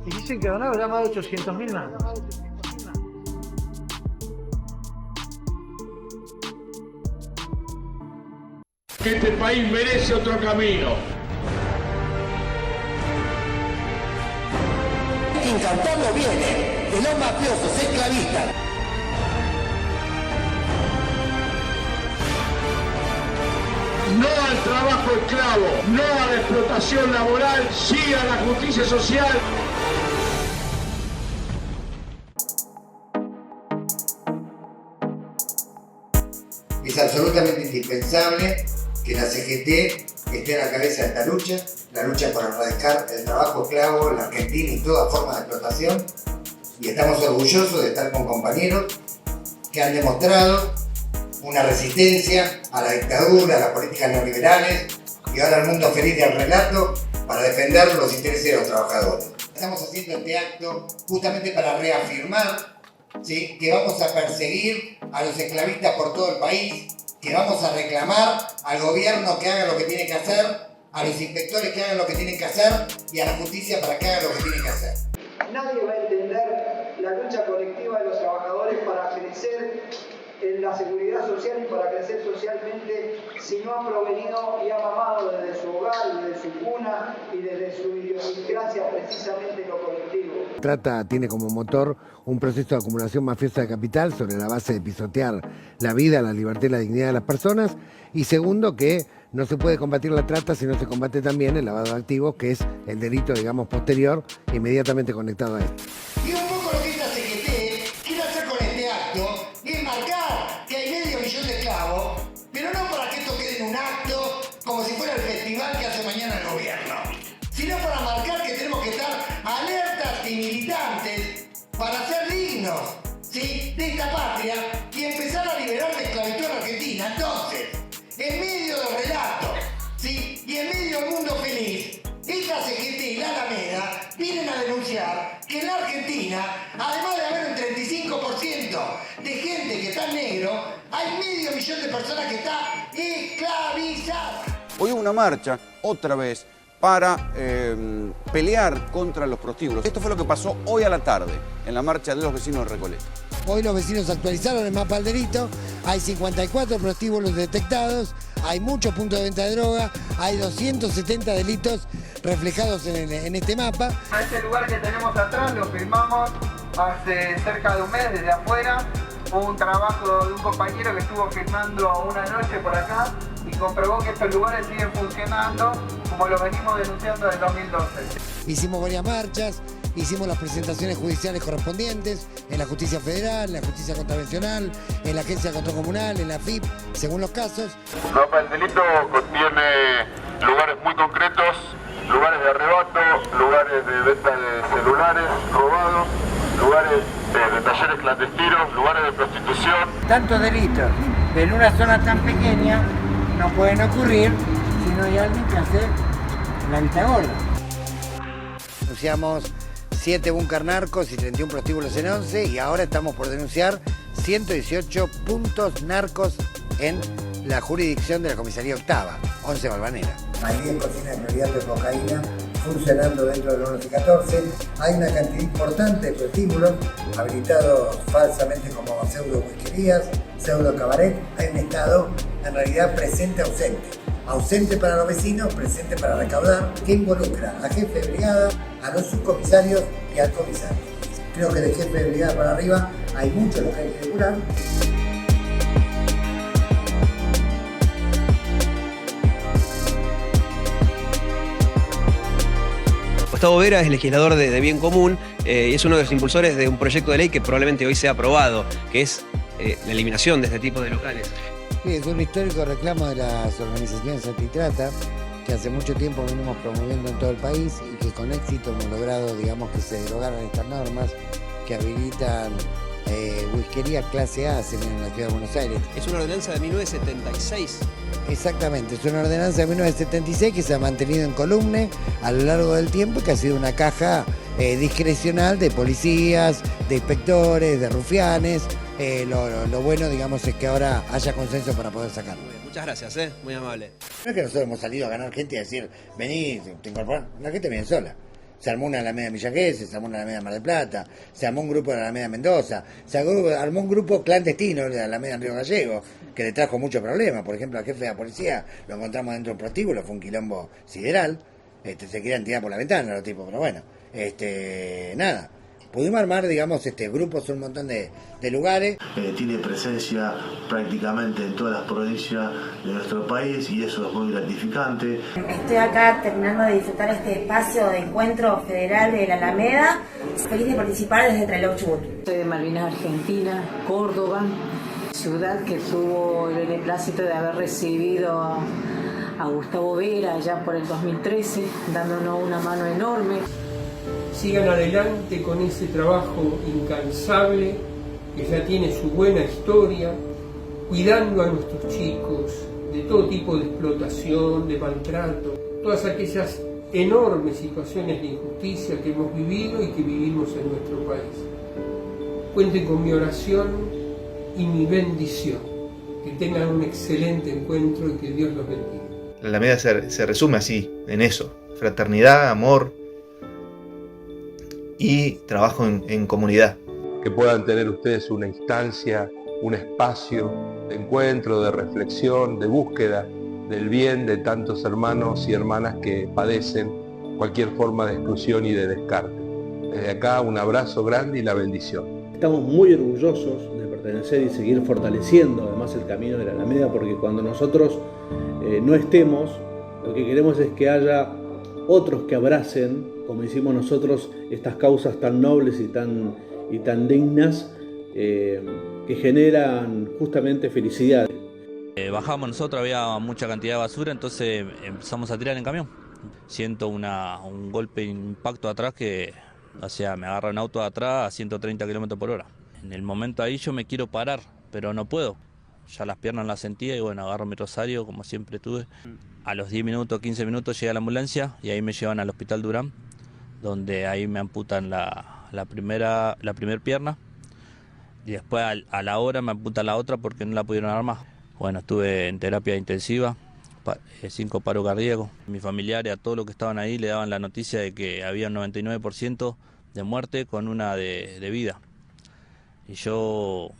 y dicen que donaba ya más de 800.000 manos. Este país merece otro camino. Cantando viene de los mafiosos esclavistas. No al trabajo esclavo, no a la explotación laboral, sí a la justicia social. Es absolutamente indispensable que la CGT esté a la cabeza de esta lucha, la lucha por erradicar el trabajo esclavo en la Argentina y toda forma de explotación. Y estamos orgullosos de estar con compañeros que han demostrado una resistencia a la dictadura, a las políticas neoliberales, y ahora el mundo feliz del relato para defender los intereses de los trabajadores. Estamos haciendo este acto justamente para reafirmar, ¿sí?, que vamos a perseguir a los esclavistas por todo el país, que vamos a reclamar al gobierno que haga lo que tiene que hacer, a los inspectores que hagan lo que tienen que hacer y a la justicia para que haga lo que tiene que hacer. Nadie va a entender la lucha colectiva de los trabajadores para crecer en la seguridad social y para crecer socialmente si no ha provenido y ha mamado desde su hogar, desde su cuna y desde su idiosincrasia precisamente lo colectivo. Trata tiene como motor un proceso de acumulación mafiosa de capital sobre la base de pisotear la vida, la libertad y la dignidad de las personas. Y segundo, que no se puede combatir la trata si no se combate también el lavado de activos, que es el delito, digamos, posterior, inmediatamente conectado a esto. Y un poco lo que esta CGT quiere hacer con este acto es marcar que hay 500 millones de esclavos, pero no para que esto quede en un acto como si fuera el festival que hace mañana el gobierno, sino para marcar que tenemos que estar alertas y militantes para ser dignos, ¿sí?, de esta patria y empezar a liberar de esclavitud en Argentina. Entonces, en medio del relato, ¿sí?, y en medio del mundo feliz, esta CGT y la Alameda vienen a denunciar que en la Argentina, además de haber un 35% de gente que está en negro, hay 500 millones de personas que están esclavizadas. Hoy hubo una marcha, otra vez, para pelear contra los prostíbulos. Esto fue lo que pasó hoy a la tarde, en la marcha de los vecinos de Recoleta. Hoy los vecinos actualizaron el mapa del delito, hay 54 prostíbulos detectados, hay muchos puntos de venta de droga, hay 270 delitos reflejados en este mapa. A este lugar que tenemos atrás lo firmamos hace cerca de un mes desde afuera. Hubo un trabajo de un compañero que estuvo firmando una noche por acá y comprobó que estos lugares siguen funcionando como lo venimos denunciando desde 2012. Hicimos varias marchas, hicimos las presentaciones judiciales correspondientes en la Justicia Federal, en la Justicia Contravencional, en la Agencia de Control Comunal, en la FIP, según los casos. El mapa del delito contiene lugares muy concretos, lugares de arrebato, lugares de venta de celulares robados, lugares de talleres clandestinos, lugares de prostitución. Tantos delitos en una zona tan pequeña no pueden ocurrir si no hay alguien que hace la vista gorda. Denunciamos 7 búnker narcos y 31 prostíbulos en 11 y ahora estamos por denunciar 118 puntos narcos en la jurisdicción de la Comisaría Octava, 11 Balvanera. Hay 10 cocinas de prioridad de cocaína funcionando dentro del 11-14. Hay una cantidad importante de prostíbulos habilitados falsamente como pseudo whiskerías, pseudo cabaret. Hay un Estado en realidad presente ausente. Ausente para los vecinos, presente para recaudar, que involucra a jefe de brigada, a los subcomisarios y al comisario. Creo que de jefe de brigada para arriba hay mucho lo que hay que depurar. Gustavo Vera es legislador de Bien Común y es uno de los impulsores de un proyecto de ley que probablemente hoy sea aprobado, que es la eliminación de este tipo de locales. Sí, es un histórico reclamo de las organizaciones antitrata que hace mucho tiempo venimos promoviendo en todo el país y que con éxito hemos logrado, digamos, que se derogaran estas normas que habilitan whiskería clase A en la ciudad de Buenos Aires. Es una ordenanza de 1976. Exactamente, es una ordenanza de 1976 que se ha mantenido en columna a lo largo del tiempo y que ha sido una caja discrecional de policías, de inspectores, de rufianes. Lo bueno, digamos, es que ahora haya consenso para poder sacarlo. Muchas gracias, muy amable. No es que nosotros hemos salido a ganar gente y a decir, vení, te incorporás. La gente viene sola. Se armó una Alameda de Villa Gesell, se armó una Alameda de Mar del Plata, se armó un grupo de Alameda de Mendoza, se armó un grupo clandestino de Alameda en Río Gallego, que le trajo muchos problemas. Por ejemplo, al jefe de la policía lo encontramos dentro de un prostíbulo, fue un quilombo sideral, se querían tirar por la ventana los tipos, pero bueno, nada. Pudimos armar, digamos, grupos en un montón de lugares. Tiene presencia prácticamente en todas las provincias de nuestro país y eso es muy gratificante. Estoy acá terminando de disfrutar este espacio de encuentro federal de la Alameda. Feliz de participar desde Trelew, Chubut. Soy de Malvinas, Argentina, Córdoba, ciudad que tuvo el beneplácito de haber recibido a Gustavo Vera allá por el 2013, dándonos una mano enorme. Sigan adelante con ese trabajo incansable que ya tiene su buena historia, cuidando a nuestros chicos de todo tipo de explotación, de maltrato, todas aquellas enormes situaciones de injusticia que hemos vivido y que vivimos en nuestro país. Cuenten con mi oración y mi bendición. Que tengan un excelente encuentro y que Dios los bendiga. La Alameda se resume así, en eso: fraternidad, amor y trabajo en comunidad. que puedan tener ustedes una instancia, un espacio de encuentro, de reflexión, de búsqueda del bien de tantos hermanos y hermanas que padecen cualquier forma de exclusión y de descarte. Desde acá un abrazo grande y la bendición. Estamos muy orgullosos de pertenecer y seguir fortaleciendo además el camino de la Alameda, porque cuando nosotros no estemos, lo que queremos es que haya otros que abracen, como hicimos nosotros, estas causas tan nobles y tan dignas que generan justamente felicidad. Bajamos nosotros, había mucha cantidad de basura, entonces empezamos a tirar en camión. Siento un golpe, impacto atrás que, o sea, me agarra un auto de atrás a 130 km/h. En el momento ahí yo me quiero parar, pero no puedo. Ya las piernas las sentía y bueno, agarro mi rosario como siempre tuve. A los 10 minutos, 15 minutos llega la ambulancia y ahí me llevan al Hospital Durán, donde ahí me amputan la primera pierna y después a la hora me amputan la otra porque no la pudieron armar. Bueno, estuve en terapia intensiva, 5 paros cardíacos. Mis familiares, a todos los que estaban ahí, le daban la noticia de que había un 99% de muerte con una de vida. Y yo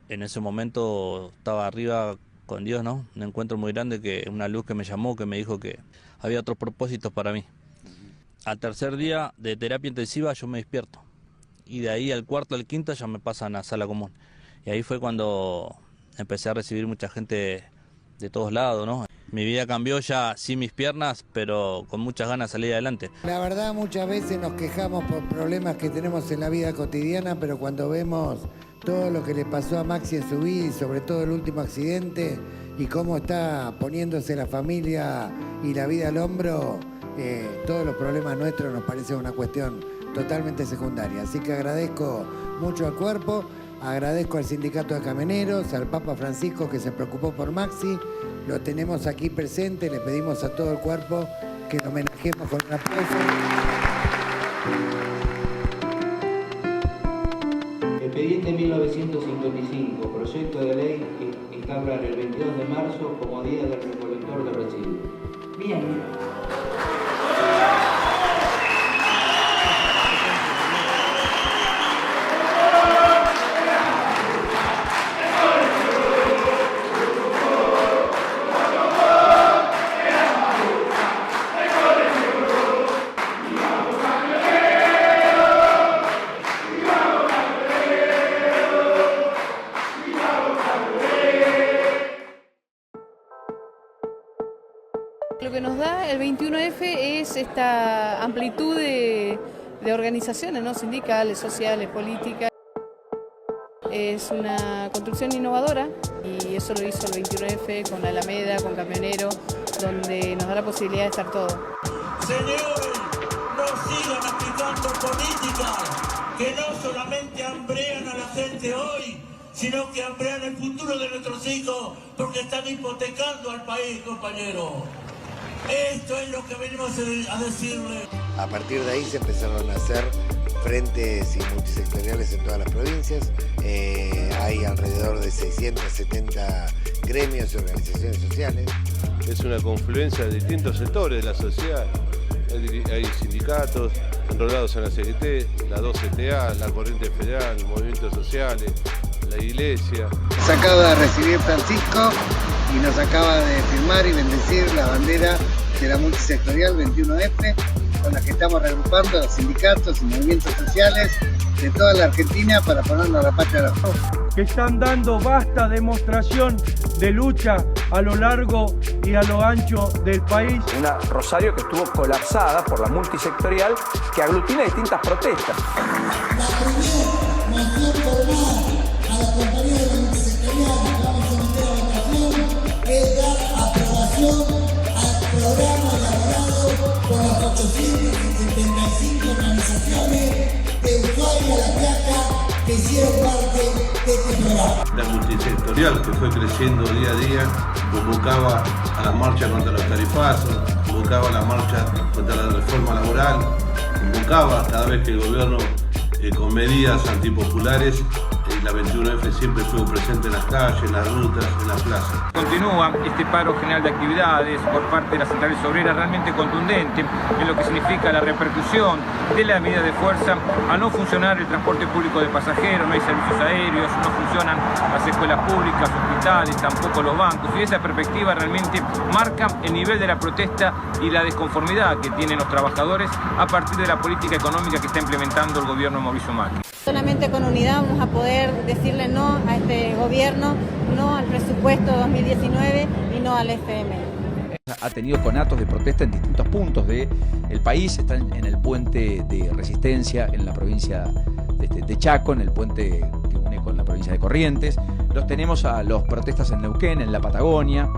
en ese momento estaba arriba con Dios, ¿no? Un encuentro muy grande, una luz que me llamó, que me dijo que había otros propósitos para mí. Al tercer día de terapia intensiva yo me despierto. Y de ahí al cuarto, al quinto ya me pasan a sala común. Y ahí fue cuando empecé a recibir mucha gente de todos lados, ¿no? Mi vida cambió ya sin mis piernas, pero con muchas ganas de salir adelante. La verdad, muchas veces nos quejamos por problemas que tenemos en la vida cotidiana, pero cuando vemos todo lo que le pasó a Maxi en su vida y sobre todo el último accidente y cómo está poniéndose la familia y la vida al hombro, todos los problemas nuestros nos parecen una cuestión totalmente secundaria. Así que agradezco mucho al cuerpo, agradezco al sindicato de camioneros, al Papa Francisco que se preocupó por Maxi, lo tenemos aquí presente, le pedimos a todo el cuerpo que lo homenajemos con un aplauso. Expediente 1955, proyecto de ley que instaura el 22 de marzo como Día del Recolector de Residuos. Bien. Lo que nos da el 21F es esta amplitud de organizaciones, ¿no? Sindicales, sociales, políticas. Es una construcción innovadora y eso lo hizo el 21F con Alameda, con Camioneros, donde nos da la posibilidad de estar todos. Señores, no sigan aplicando políticas que no solamente hambrean a la gente hoy, sino que hambrean el futuro de nuestros hijos porque están hipotecando al país, compañeros. Esto es lo que venimos a decirle. A partir de ahí se empezaron a hacer frentes y multisectoriales en todas las provincias. Hay alrededor de 670 gremios y organizaciones sociales. Es una confluencia de distintos sectores de la sociedad. Hay sindicatos enrolados en la CGT, la 2CTA, la Corriente Federal, movimientos sociales, la iglesia. Nos acaba de recibir Francisco y nos acaba de firmar y bendecir la bandera de la multisectorial 21F, con la que estamos reagrupando los sindicatos y movimientos sociales de toda la Argentina para ponernos a la patria de la que están dando vasta demostración de lucha a lo largo y a lo ancho del país. Una Rosario que estuvo colapsada por la multisectorial que aglutina distintas protestas. La primera moción formal a la compañía de la multisectorial que vamos a someter a votación es dar aprobación al programa elaborado por las 875 organizaciones de usuarios de la placa que hicieron parte de este programa. La multisectorial, que fue creciendo día a día, convocaba a la marcha contra los tarifazos, convocaba a la marcha contra la reforma laboral, convocaba cada vez que el gobierno con medidas antipopulares y la 21F siempre estuvo presente en las calles, en las rutas, en las plazas. Continúa este paro general de actividades por parte de las centrales obreras realmente contundente en lo que significa la repercusión de la medida de fuerza. Al no funcionar el transporte público de pasajeros, no hay servicios aéreos, no funcionan las escuelas públicas, hospitales, tampoco los bancos. Y esa perspectiva realmente marca el nivel de la protesta y la desconformidad que tienen los trabajadores a partir de la política económica que está implementando el gobierno de Mauricio Macri. Solamente con unidad vamos a poder decirle no a este gobierno, no al presupuesto 2019 y no al FMI. Ha tenido conatos de protesta en distintos puntos del país. Están en el puente de Resistencia en la provincia de Chaco, en el puente que une con la provincia de Corrientes. Los tenemos a los protestas en Neuquén, en la Patagonia.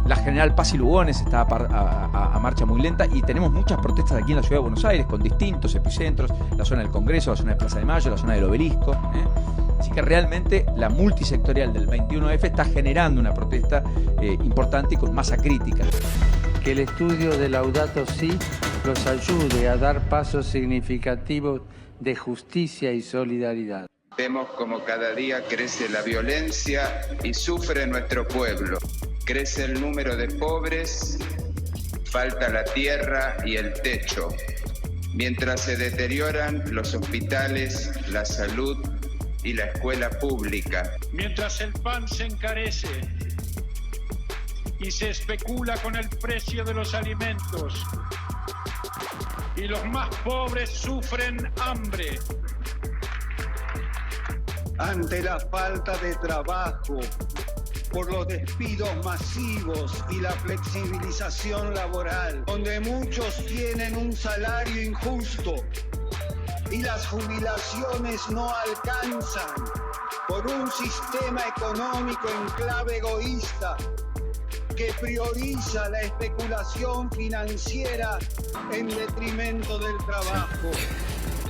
La General Paz y Lugones está a marcha muy lenta, y tenemos muchas protestas aquí en la ciudad de Buenos Aires con distintos epicentros, la zona del Congreso, la zona de Plaza de Mayo, la zona del Obelisco. Así que realmente la multisectorial del 21F está generando una protesta importante y con masa crítica. Que el estudio de Laudato Si los ayude a dar pasos significativos de justicia y solidaridad. Vemos como cada día crece la violencia y sufre nuestro pueblo. Crece el número de pobres, falta la tierra y el techo. Mientras se deterioran los hospitales, la salud y la escuela pública. Mientras el pan se encarece y se especula con el precio de los alimentos y los más pobres sufren hambre. Ante la falta de trabajo, por los despidos masivos y la flexibilización laboral, donde muchos tienen un salario injusto y las jubilaciones no alcanzan, por un sistema económico en clave egoísta que prioriza la especulación financiera en detrimento del trabajo.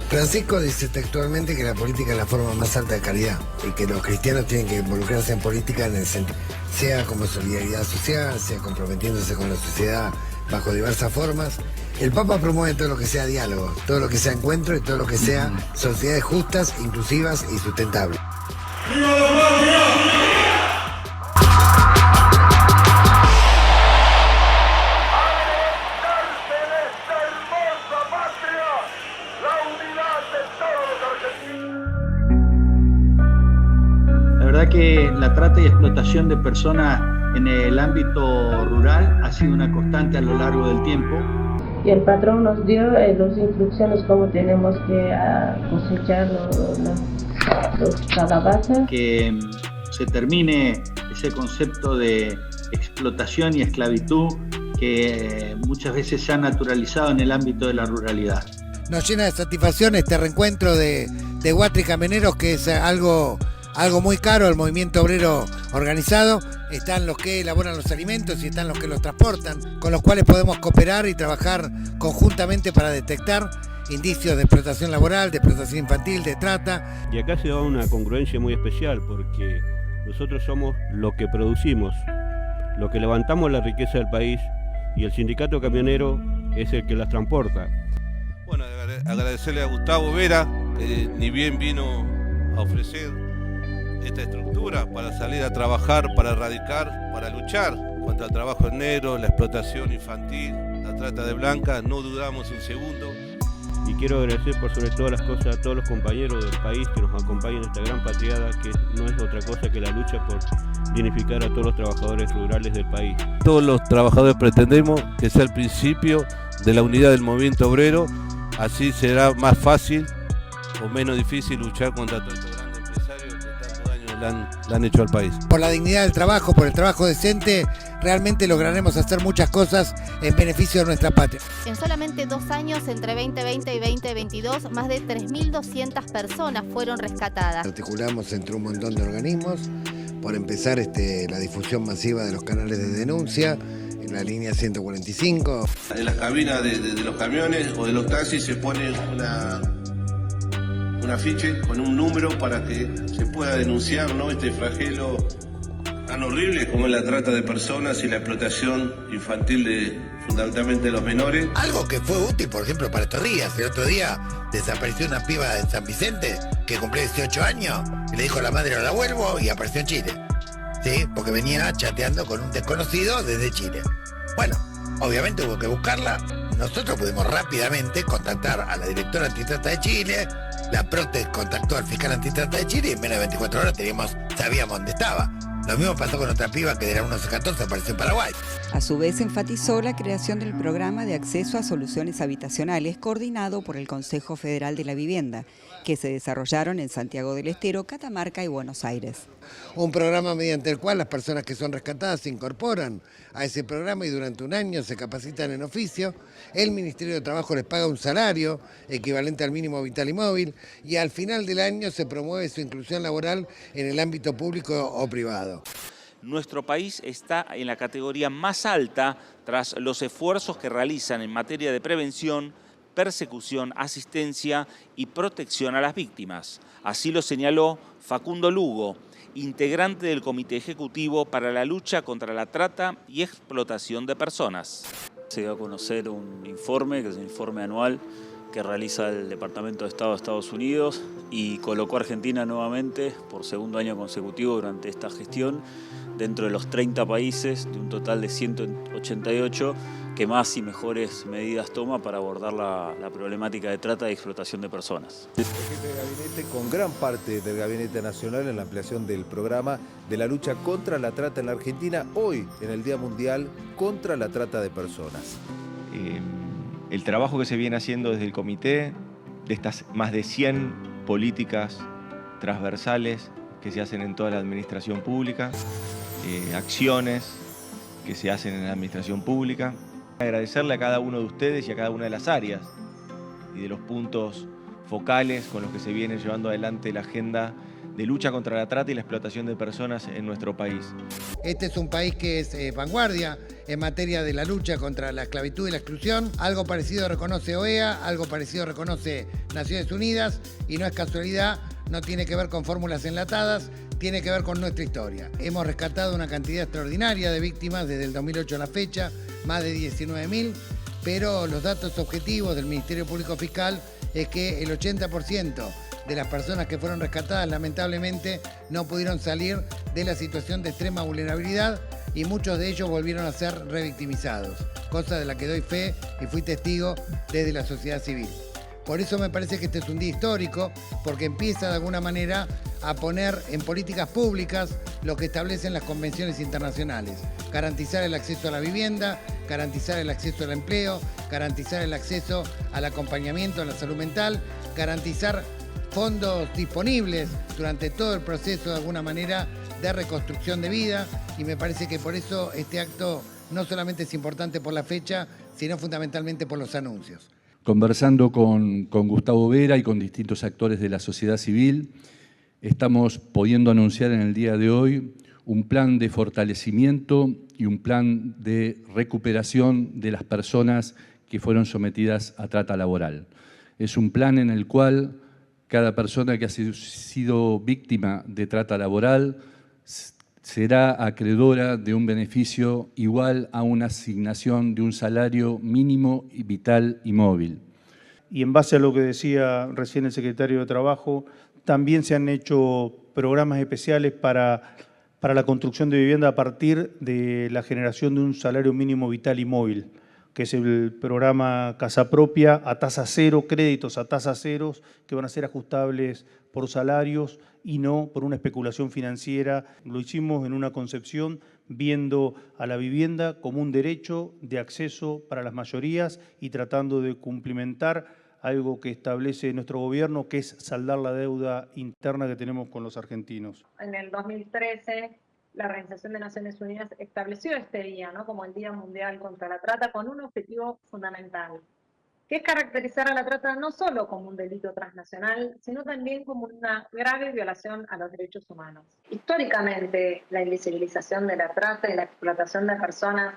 Francisco dice textualmente que la política es la forma más alta de caridad y que los cristianos tienen que involucrarse en política en el sentido, sea como solidaridad social, sea comprometiéndose con la sociedad bajo diversas formas. El Papa promueve todo lo que sea diálogo, todo lo que sea encuentro y todo lo que sea sociedades justas, inclusivas y sustentables. ¡Viva la patria! La verdad que la trata y explotación de personas en el ámbito rural ha sido una constante a lo largo del tiempo. Y el patrón nos dio las instrucciones cómo tenemos que cosechar los calabazas. Que se termine ese concepto de explotación y esclavitud que muchas veces se ha naturalizado en el ámbito de la ruralidad. Nos llena de satisfacción este reencuentro de Guatri Camioneros, que es algo muy caro al movimiento obrero organizado. Están los que elaboran los alimentos y están los que los transportan, con los cuales podemos cooperar y trabajar conjuntamente para detectar indicios de explotación laboral, de explotación infantil, de trata. Y acá se da una congruencia muy especial, porque nosotros somos lo que producimos, lo que levantamos la riqueza del país, y el sindicato camionero es el que las transporta. Bueno, agradecerle a Gustavo Vera, que ni bien vino a ofrecer esta estructura para salir a trabajar, para erradicar, para luchar contra el trabajo en negro, la explotación infantil, la trata de blancas. No dudamos un segundo. Y quiero agradecer por sobre todas las cosas a todos los compañeros del país que nos acompañan en esta gran patriada, que no es otra cosa que la lucha por dignificar a todos los trabajadores rurales del país. Todos los trabajadores pretendemos que sea el principio de la unidad del movimiento obrero, así será más fácil o menos difícil luchar contra todos estos grandes empresarios que tanto daño le han hecho al país. Por la dignidad del trabajo, por el trabajo decente, realmente lograremos hacer muchas cosas en beneficio de nuestra patria. En solamente 2 años, entre 2020 y 2022, más de 3.200 personas fueron rescatadas. Articulamos entre un montón de organismos, por empezar la difusión masiva de los canales de denuncia, en la línea 145. En las cabinas de los camiones o de los taxis se pone un afiche con un número para que se pueda denunciar, ¿no?, este flagelo tan horribles como es la trata de personas y la explotación infantil de fundamentalmente los menores. Algo que fue útil, por ejemplo, para estos días. El otro día desapareció una piba en San Vicente que cumplió 18 años y le dijo a la madre, ahora vuelvo, y apareció en Chile. ¿Sí? Porque venía chateando con un desconocido desde Chile. Bueno, obviamente hubo que buscarla. Nosotros pudimos rápidamente contactar a la directora antitrata de Chile. La PROTE contactó al fiscal antitrata de Chile y en menos de 24 horas sabíamos dónde estaba. Lo mismo pasó con otra piba que de la 1114 apareció en Paraguay. A su vez enfatizó la creación del programa de acceso a soluciones habitacionales coordinado por el Consejo Federal de la Vivienda, que se desarrollaron en Santiago del Estero, Catamarca y Buenos Aires. Un programa mediante el cual las personas que son rescatadas se incorporan a ese programa y durante un año se capacitan en oficio. El Ministerio de Trabajo les paga un salario equivalente al mínimo vital y móvil y al final del año se promueve su inclusión laboral en el ámbito público o privado. Nuestro país está en la categoría más alta tras los esfuerzos que realizan en materia de prevención, persecución, asistencia y protección a las víctimas. Así lo señaló Facundo Lugo, integrante del Comité Ejecutivo para la Lucha contra la Trata y Explotación de Personas. Se dio a conocer un informe, que es un informe anual, que realiza el Departamento de Estado de Estados Unidos y colocó a Argentina nuevamente por segundo año consecutivo durante esta gestión dentro de los 30 países de un total de 188 que más y mejores medidas toma para abordar la problemática de trata y explotación de personas. El jefe de gabinete con gran parte del Gabinete Nacional en la ampliación del programa de la lucha contra la trata en la Argentina, hoy en el Día Mundial contra la Trata de Personas. El trabajo que se viene haciendo desde el comité, de estas más de 100 políticas transversales que se hacen en toda la administración pública, acciones que se hacen en la administración pública. Agradecerle a cada uno de ustedes y a cada una de las áreas y de los puntos focales con los que se viene llevando adelante la agenda de lucha contra la trata y la explotación de personas en nuestro país. Este es un país que es vanguardia en materia de la lucha contra la esclavitud y la exclusión. Algo parecido reconoce OEA, algo parecido reconoce Naciones Unidas y no es casualidad, no tiene que ver con fórmulas enlatadas, tiene que ver con nuestra historia. Hemos rescatado una cantidad extraordinaria de víctimas desde el 2008 a la fecha, más de 19.000, pero los datos objetivos del Ministerio Público Fiscal es que el 80% de las personas que fueron rescatadas lamentablemente no pudieron salir de la situación de extrema vulnerabilidad y muchos de ellos volvieron a ser revictimizados, cosa de la que doy fe y fui testigo desde la sociedad civil. Por eso me parece que este es un día histórico, porque empieza de alguna manera a poner en políticas públicas lo que establecen las convenciones internacionales. Garantizar el acceso a la vivienda, garantizar el acceso al empleo, garantizar el acceso al acompañamiento a la salud mental, garantizar fondos disponibles durante todo el proceso de alguna manera de reconstrucción de vida y me parece que por eso este acto no solamente es importante por la fecha, sino fundamentalmente por los anuncios. Conversando con Gustavo Vera y con distintos actores de la sociedad civil, estamos pudiendo anunciar en el día de hoy un plan de fortalecimiento y un plan de recuperación de las personas que fueron sometidas a trata laboral. Es un plan en el cual cada persona que ha sido víctima de trata laboral será acreedora de un beneficio igual a una asignación de un salario mínimo y vital y móvil. Y en base a lo que decía recién el secretario de Trabajo, también se han hecho programas especiales para la construcción de vivienda a partir de la generación de un salario mínimo vital y móvil, que es el programa Casa Propia a tasa cero, créditos a tasa cero, que van a ser ajustables por salarios y no por una especulación financiera. Lo hicimos en una concepción viendo a la vivienda como un derecho de acceso para las mayorías y tratando de cumplimentar algo que establece nuestro gobierno, que es saldar la deuda interna que tenemos con los argentinos. En el 2013, la Organización de Naciones Unidas estableció este día, ¿no?, como el Día Mundial contra la Trata, con un objetivo fundamental, que es caracterizar a la trata no solo como un delito transnacional, sino también como una grave violación a los derechos humanos. Históricamente, la invisibilización de la trata y la explotación de personas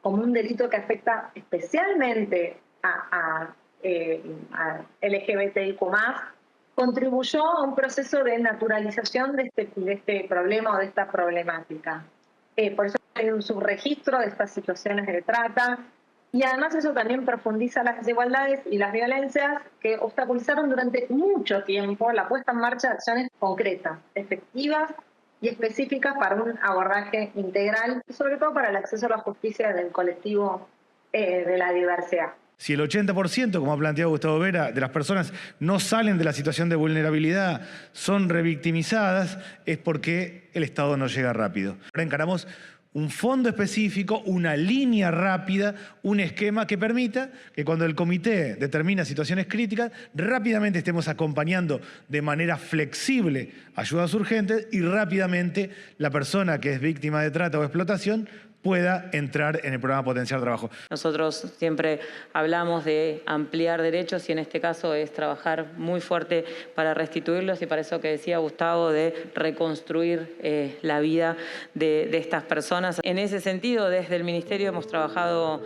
como un delito que afecta especialmente a LGBTIQ+, contribuyó a un proceso de naturalización de este problema o de esta problemática. Por eso hay un subregistro de estas situaciones de trata, y además eso también profundiza las desigualdades y las violencias que obstaculizaron durante mucho tiempo la puesta en marcha de acciones concretas, efectivas y específicas para un abordaje integral, y sobre todo para el acceso a la justicia del colectivo de la diversidad. Si el 80%, como ha planteado Gustavo Vera, de las personas no salen de la situación de vulnerabilidad, son revictimizadas, es porque el Estado no llega rápido. Ahora encaramos un fondo específico, una línea rápida, un esquema que permita que cuando el comité determina situaciones críticas, rápidamente estemos acompañando de manera flexible ayudas urgentes y rápidamente la persona que es víctima de trata o explotación pueda entrar en el programa Potenciar Trabajo. Nosotros siempre hablamos de ampliar derechos y en este caso es trabajar muy fuerte para restituirlos y para eso que decía Gustavo de reconstruir la vida de estas personas. En ese sentido, desde el Ministerio hemos trabajado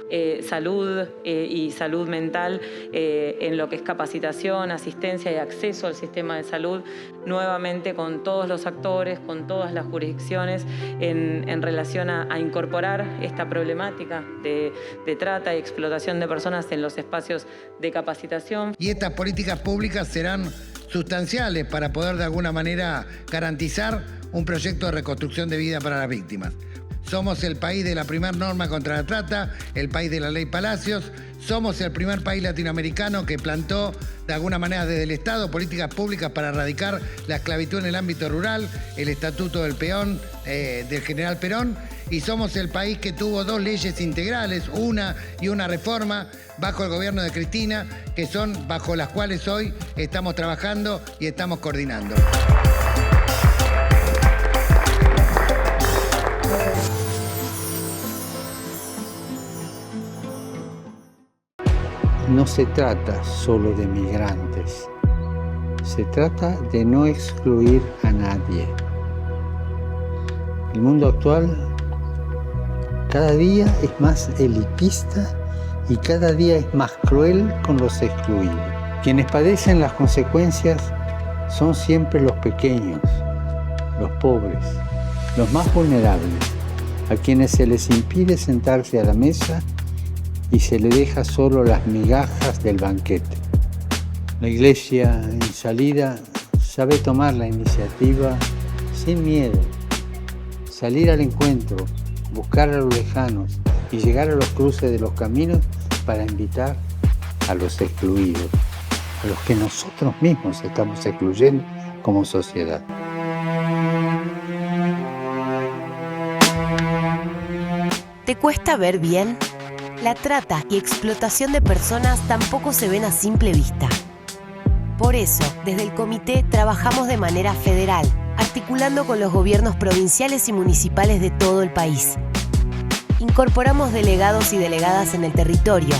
salud y salud mental en lo que es capacitación, asistencia y acceso al sistema de salud, nuevamente con todos los actores, con todas las jurisdicciones en relación a incorporar esta problemática de trata y explotación de personas en los espacios de capacitación. Y estas políticas públicas serán sustanciales para poder de alguna manera garantizar un proyecto de reconstrucción de vida para las víctimas. Somos el país de la primera norma contra la trata, el país de la ley Palacios. Somos el primer país latinoamericano que plantó de alguna manera desde el Estado políticas públicas para erradicar la esclavitud en el ámbito rural, el Estatuto del Peón, del General Perón. Y somos el país que tuvo 2 leyes integrales, una y una reforma bajo el gobierno de Cristina, que son bajo las cuales hoy estamos trabajando y estamos coordinando. No se trata solo de migrantes, se trata de no excluir a nadie. El mundo actual cada día es más elitista y cada día es más cruel con los excluidos. Quienes padecen las consecuencias son siempre los pequeños, los pobres, los más vulnerables, a quienes se les impide sentarse a la mesa y se le deja solo las migajas del banquete. La Iglesia, en salida, sabe tomar la iniciativa sin miedo, salir al encuentro, buscar a los lejanos y llegar a los cruces de los caminos para invitar a los excluidos, a los que nosotros mismos estamos excluyendo como sociedad. ¿Te cuesta ver bien? La trata y explotación de personas tampoco se ven a simple vista. Por eso, desde el comité trabajamos de manera federal, articulando con los gobiernos provinciales y municipales de todo el país. Incorporamos delegados y delegadas en el territorio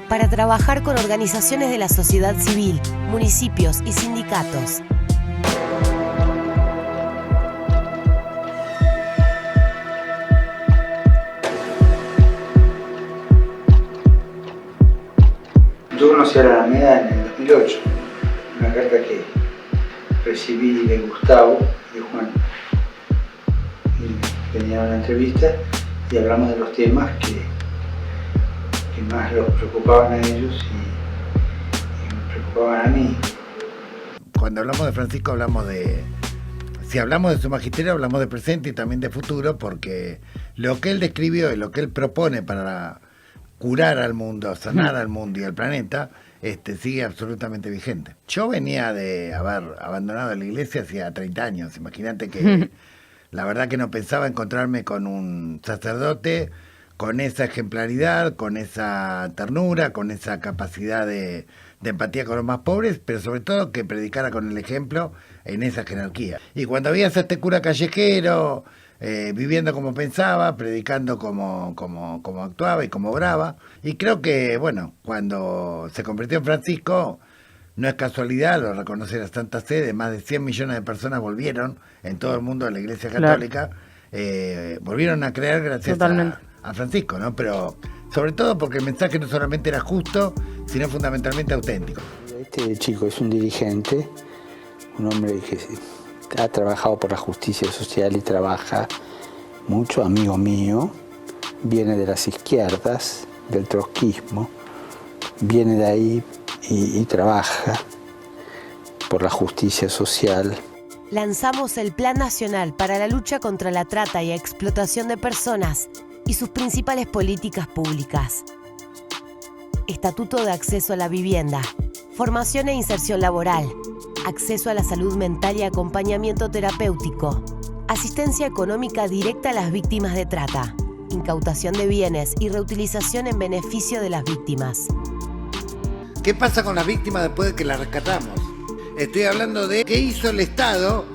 para trabajar con organizaciones de la sociedad civil, municipios y sindicatos. Yo conocí a la Alameda en el 2008, una carta que recibí de Gustavo y de Juan. Y venía a una entrevista y hablamos de los temas que más los preocupaban a ellos y me preocupaban a mí. Cuando hablamos de Francisco hablamos de... Si hablamos de su magisterio hablamos de presente y también de futuro, porque lo que él describió y lo que él propone para curar al mundo, sanar al mundo y al planeta, sigue absolutamente vigente. Yo venía de haber abandonado la iglesia hacía 30 años. Imagínate que la verdad que no pensaba encontrarme con un sacerdote con esa ejemplaridad, con esa ternura, con esa capacidad de empatía con los más pobres, pero sobre todo que predicara con el ejemplo en esa jerarquía. Y cuando veías a este cura callejero, viviendo como pensaba, predicando como actuaba y como obraba. Y creo que, bueno, cuando se convirtió en Francisco, no es casualidad, lo reconoce la Santa Sede, más de 100 millones de personas volvieron en todo el mundo a la Iglesia Católica, volvieron a creer gracias a Francisco, ¿no? Pero sobre todo porque el mensaje no solamente era justo, sino fundamentalmente auténtico. Este chico es un dirigente un hombre que ha trabajado por la justicia social y trabaja mucho, amigo mío, viene de las izquierdas, del trotskismo, viene de ahí y trabaja por la justicia social. Lanzamos el Plan Nacional para la lucha contra la trata y explotación de personas y sus principales políticas públicas. Estatuto de acceso a la vivienda, formación e inserción laboral, acceso a la salud mental y acompañamiento terapéutico, asistencia económica directa a las víctimas de trata, incautación de bienes y reutilización en beneficio de las víctimas. ¿Qué pasa con las víctimas después de que las rescatamos? Estoy hablando de qué hizo el Estado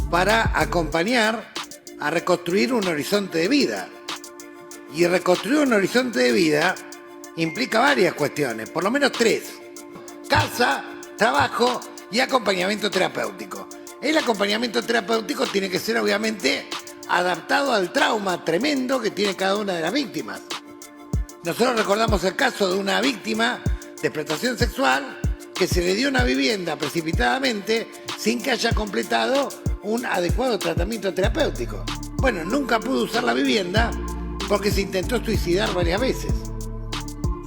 para acompañar a reconstruir un horizonte de vida. Y reconstruir un horizonte de vida implica varias cuestiones, por lo menos 3. Casa, trabajo y acompañamiento terapéutico. El acompañamiento terapéutico tiene que ser obviamente adaptado al trauma tremendo que tiene cada una de las víctimas. Nosotros recordamos el caso de una víctima de explotación sexual que se le dio una vivienda precipitadamente sin que haya completado un adecuado tratamiento terapéutico. Bueno, nunca pudo usar la vivienda porque se intentó suicidar varias veces.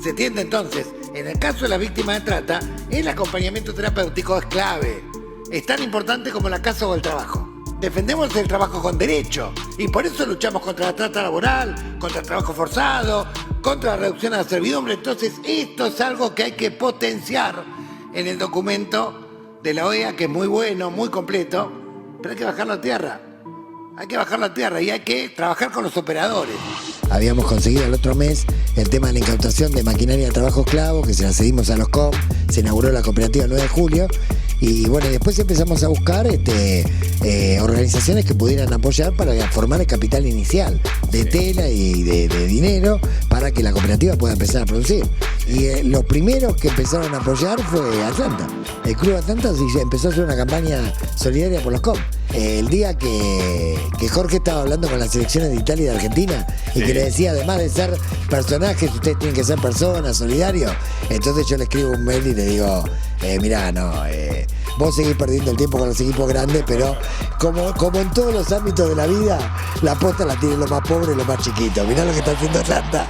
¿Se entiende entonces? En el caso de la víctima de trata, el acompañamiento terapéutico es clave. Es tan importante como la casa o el trabajo. Defendemos el trabajo con derecho y por eso luchamos contra la trata laboral, contra el trabajo forzado, contra la reducción a la servidumbre. Entonces, esto es algo que hay que potenciar en el documento de la OEA, que es muy bueno, muy completo, pero hay que bajarlo a tierra. Hay que bajarlo a tierra y hay que trabajar con los operadores. Habíamos conseguido el otro mes el tema de la incautación de maquinaria de trabajo esclavo, que se la cedimos a los COM, se inauguró la cooperativa el 9 de julio, y bueno, después empezamos a buscar organizaciones que pudieran apoyar para formar el capital inicial de tela y de dinero para que la cooperativa pueda empezar a producir. Y los primeros que empezaron a apoyar fue Atlanta. El Club Atlanta empezó a hacer una campaña solidaria por los COM. El día que Jorge estaba hablando con las selecciones de Italia y de Argentina y que le decía, además de ser personajes, ustedes tienen que ser personas, solidarios. Entonces yo le escribo un mail y le digo, mirá, vos seguís perdiendo el tiempo con los equipos grandes, pero como en todos los ámbitos de la vida, la posta la tienen los más pobres y los más chiquitos. Mirá lo que está haciendo Atlanta.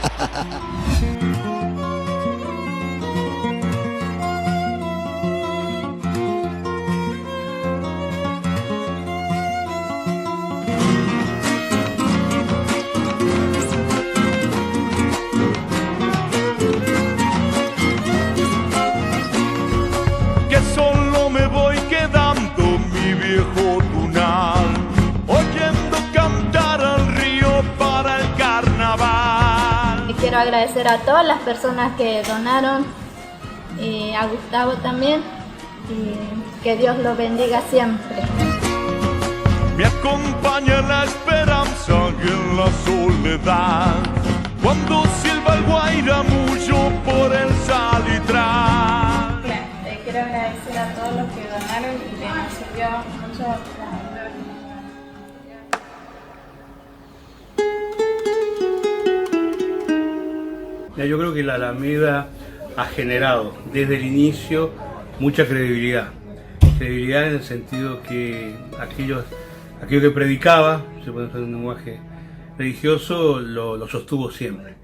Quiero agradecer a todas las personas que donaron, a Gustavo también, y que Dios lo bendiga siempre. Me acompaña la esperanza en la soledad, cuando silba el guairamullo por el salitral. Quiero agradecer a todos los que donaron y que nos sirvió mucho. Yo creo que la Alameda ha generado desde el inicio mucha credibilidad. Credibilidad en el sentido que aquello que predicaba, se puede usar un lenguaje religioso, lo sostuvo siempre.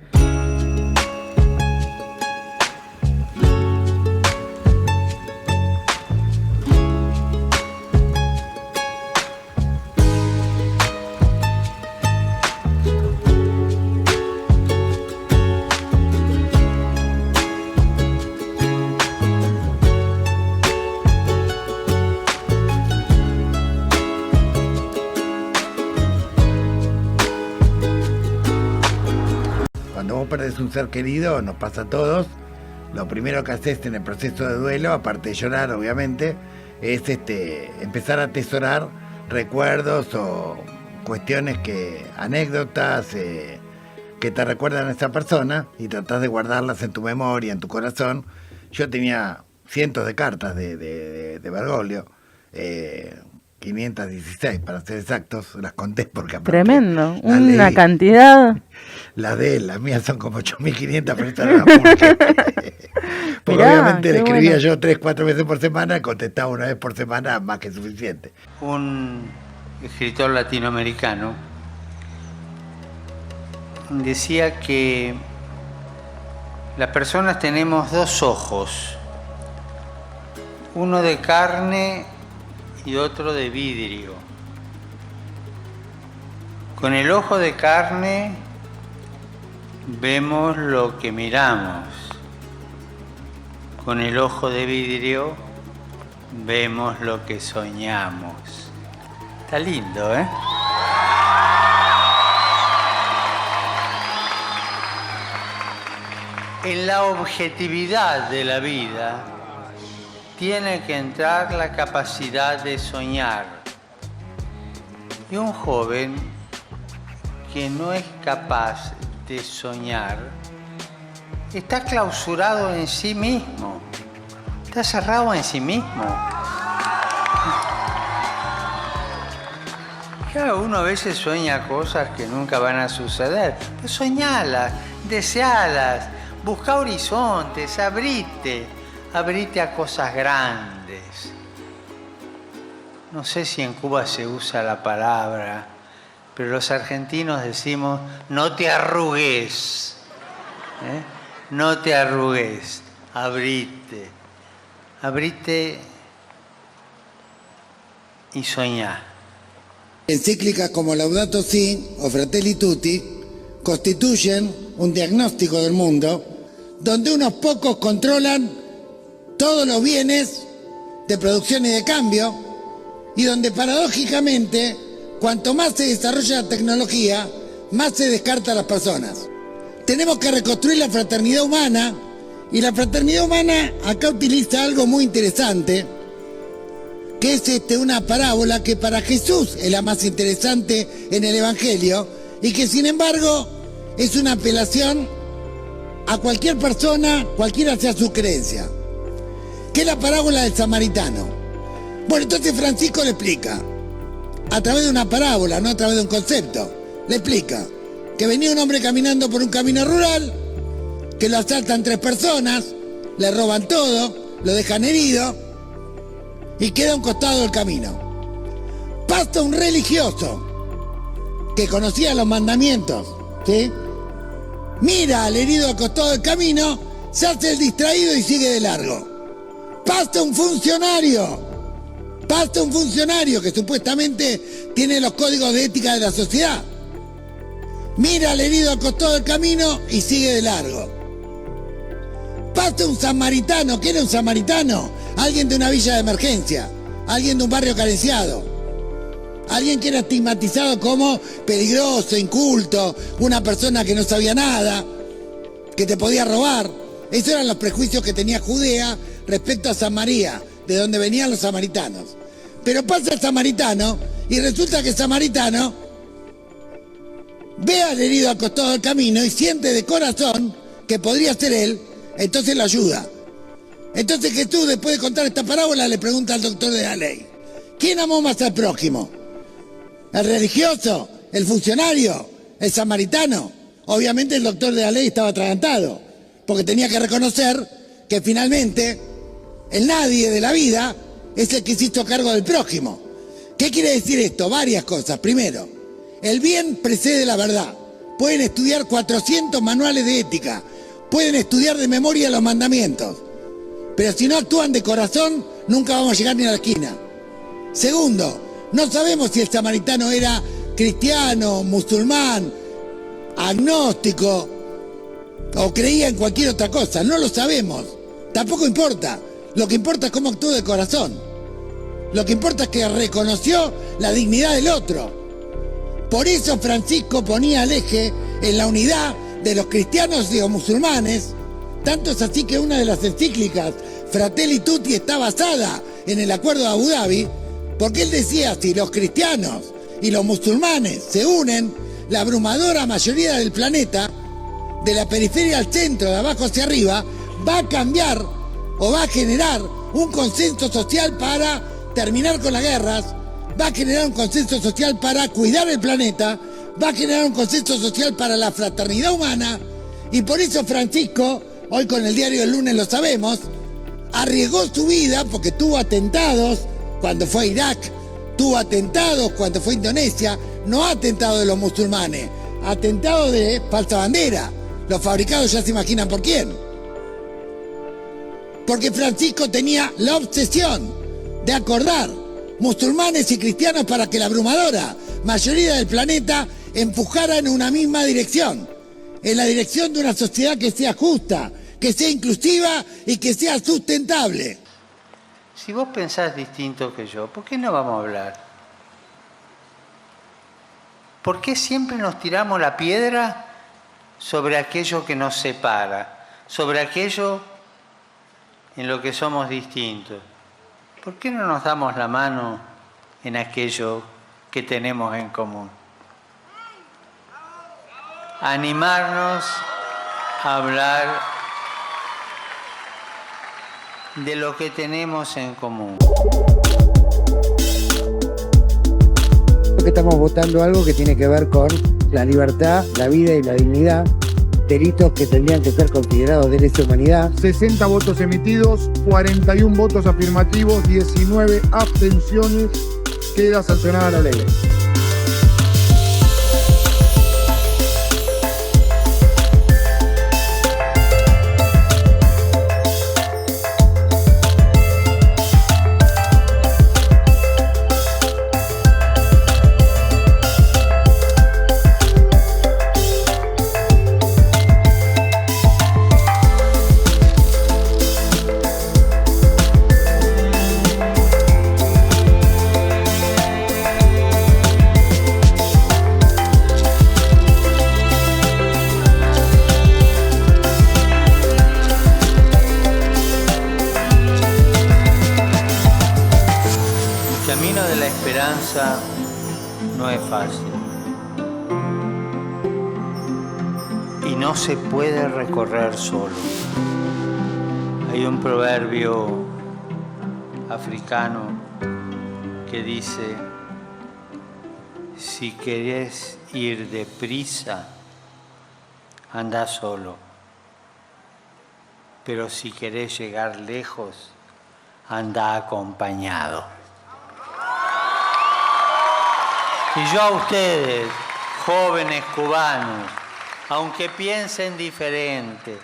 Perdés un ser querido, nos pasa a todos. Lo primero que haces en el proceso de duelo, aparte de llorar obviamente, es empezar a atesorar recuerdos o cuestiones anécdotas que te recuerdan a esa persona y tratás de guardarlas en tu memoria, en tu corazón. Yo tenía cientos de cartas de Bergoglio, 516 para ser exactos, las conté porque tremendo, una leí. Cantidad. Las mías son como 8.500, pero esta era la pulque. Porque Mirá, obviamente le qué escribía bueno. yo 3-4 veces por semana, contestaba una vez por semana, más que suficiente. Un escritor latinoamericano decía que las personas tenemos dos ojos, uno de carne y otro de vidrio. Con el ojo de carne vemos lo que miramos, con el ojo de vidrio vemos lo que soñamos. Está lindo, ¿eh? En la objetividad de la vida tiene que entrar la capacidad de soñar. Y un joven que no es capaz de soñar está clausurado en sí mismo, está cerrado en sí mismo. Claro, uno a veces sueña cosas que nunca van a suceder, pero soñalas, desealas, busca horizontes, abrite a cosas grandes. No sé si en Cuba se usa la palabra, pero los argentinos decimos, no te arrugues, no te arrugues, abrite y soñá. Encíclicas como Laudato Si o Fratelli Tutti constituyen un diagnóstico del mundo donde unos pocos controlan todos los bienes de producción y de cambio y donde paradójicamente cuanto más se desarrolla la tecnología, más se descarta a las personas. Tenemos que reconstruir la fraternidad humana y la fraternidad humana acá utiliza algo muy interesante, que es una parábola que para Jesús es la más interesante en el Evangelio y que sin embargo es una apelación a cualquier persona, cualquiera sea su creencia, que es la parábola del samaritano. Bueno, entonces Francisco le explica, a través de una parábola, no a través de un concepto, le explica que venía un hombre caminando por un camino rural, que lo asaltan 3 personas, le roban todo, lo dejan herido y queda a un costado del camino. Pasa un religioso que conocía los mandamientos, ¿sí? Mira al herido al costado del camino, se hace el distraído y sigue de largo. Pasa un funcionario que supuestamente tiene los códigos de ética de la sociedad. Mira al herido al costado del camino y sigue de largo. Pasa un samaritano. ¿Qué era un samaritano? Alguien de una villa de emergencia, alguien de un barrio carenciado, alguien que era estigmatizado como peligroso, inculto, una persona que no sabía nada, que te podía robar. Esos eran los prejuicios que tenía Judea respecto a Samaria, de donde venían los samaritanos. Pero pasa el samaritano y resulta que el samaritano ve al herido al costado del camino y siente de corazón que podría ser él, entonces lo ayuda. Entonces Jesús, después de contar esta parábola, le pregunta al doctor de la ley, ¿quién amó más al prójimo? ¿El religioso? ¿El funcionario? ¿El samaritano? Obviamente el doctor de la ley estaba atragantado, porque tenía que reconocer que finalmente el nadie de la vida es el que se hizo cargo del prójimo. ¿Qué quiere decir esto? Varias cosas. Primero, el bien precede la verdad. Pueden estudiar 400 manuales de ética, pueden estudiar de memoria los mandamientos, pero si no actúan de corazón, nunca vamos a llegar ni a la esquina. Segundo, no sabemos si el samaritano era cristiano, musulmán, agnóstico o creía en cualquier otra cosa. No lo sabemos. Tampoco importa. Lo que importa es cómo actuó de corazón. Lo que importa es que reconoció la dignidad del otro. Por eso Francisco ponía el eje en la unidad de los cristianos y los musulmanes. Tanto es así que una de las encíclicas, Fratelli Tutti, está basada en el Acuerdo de Abu Dhabi, porque él decía, si los cristianos y los musulmanes se unen, la abrumadora mayoría del planeta, de la periferia al centro, de abajo hacia arriba, va a cambiar o va a generar un consenso social para terminar con las guerras, va a generar un consenso social para cuidar el planeta, va a generar un consenso social para la fraternidad humana, y por eso Francisco hoy con el diario del lunes lo sabemos, arriesgó su vida porque tuvo atentados cuando fue a Irak, tuvo atentados cuando fue a Indonesia, no atentados de los musulmanes, atentados de falsa bandera. Los fabricados ya se imaginan por quién. Porque Francisco tenía la obsesión de acordar musulmanes y cristianos para que la abrumadora mayoría del planeta empujara en una misma dirección, en la dirección de una sociedad que sea justa, que sea inclusiva y que sea sustentable. Si vos pensás distinto que yo, ¿por qué no vamos a hablar? ¿Por qué siempre nos tiramos la piedra sobre aquello que nos separa, sobre aquello en lo que somos distintos? ¿Por qué no nos damos la mano en aquello que tenemos en común? Animarnos a hablar de lo que tenemos en común. Que estamos votando algo que tiene que ver con la libertad, la vida y la dignidad, delitos que tendrían que ser considerados de lesa humanidad. 60 votos emitidos, 41 votos afirmativos, 19 abstenciones. Queda sancionada la ley. No es fácil y no se puede recorrer solo. Hay un proverbio africano que dice: si querés ir deprisa, anda solo, pero si querés llegar lejos, anda acompañado. Y yo a ustedes, jóvenes cubanos, aunque piensen diferente,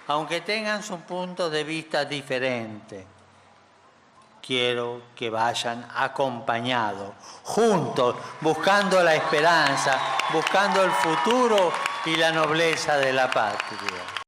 aunque tengan sus puntos de vista diferentes, quiero que vayan acompañados, juntos, buscando la esperanza, buscando el futuro y la nobleza de la patria.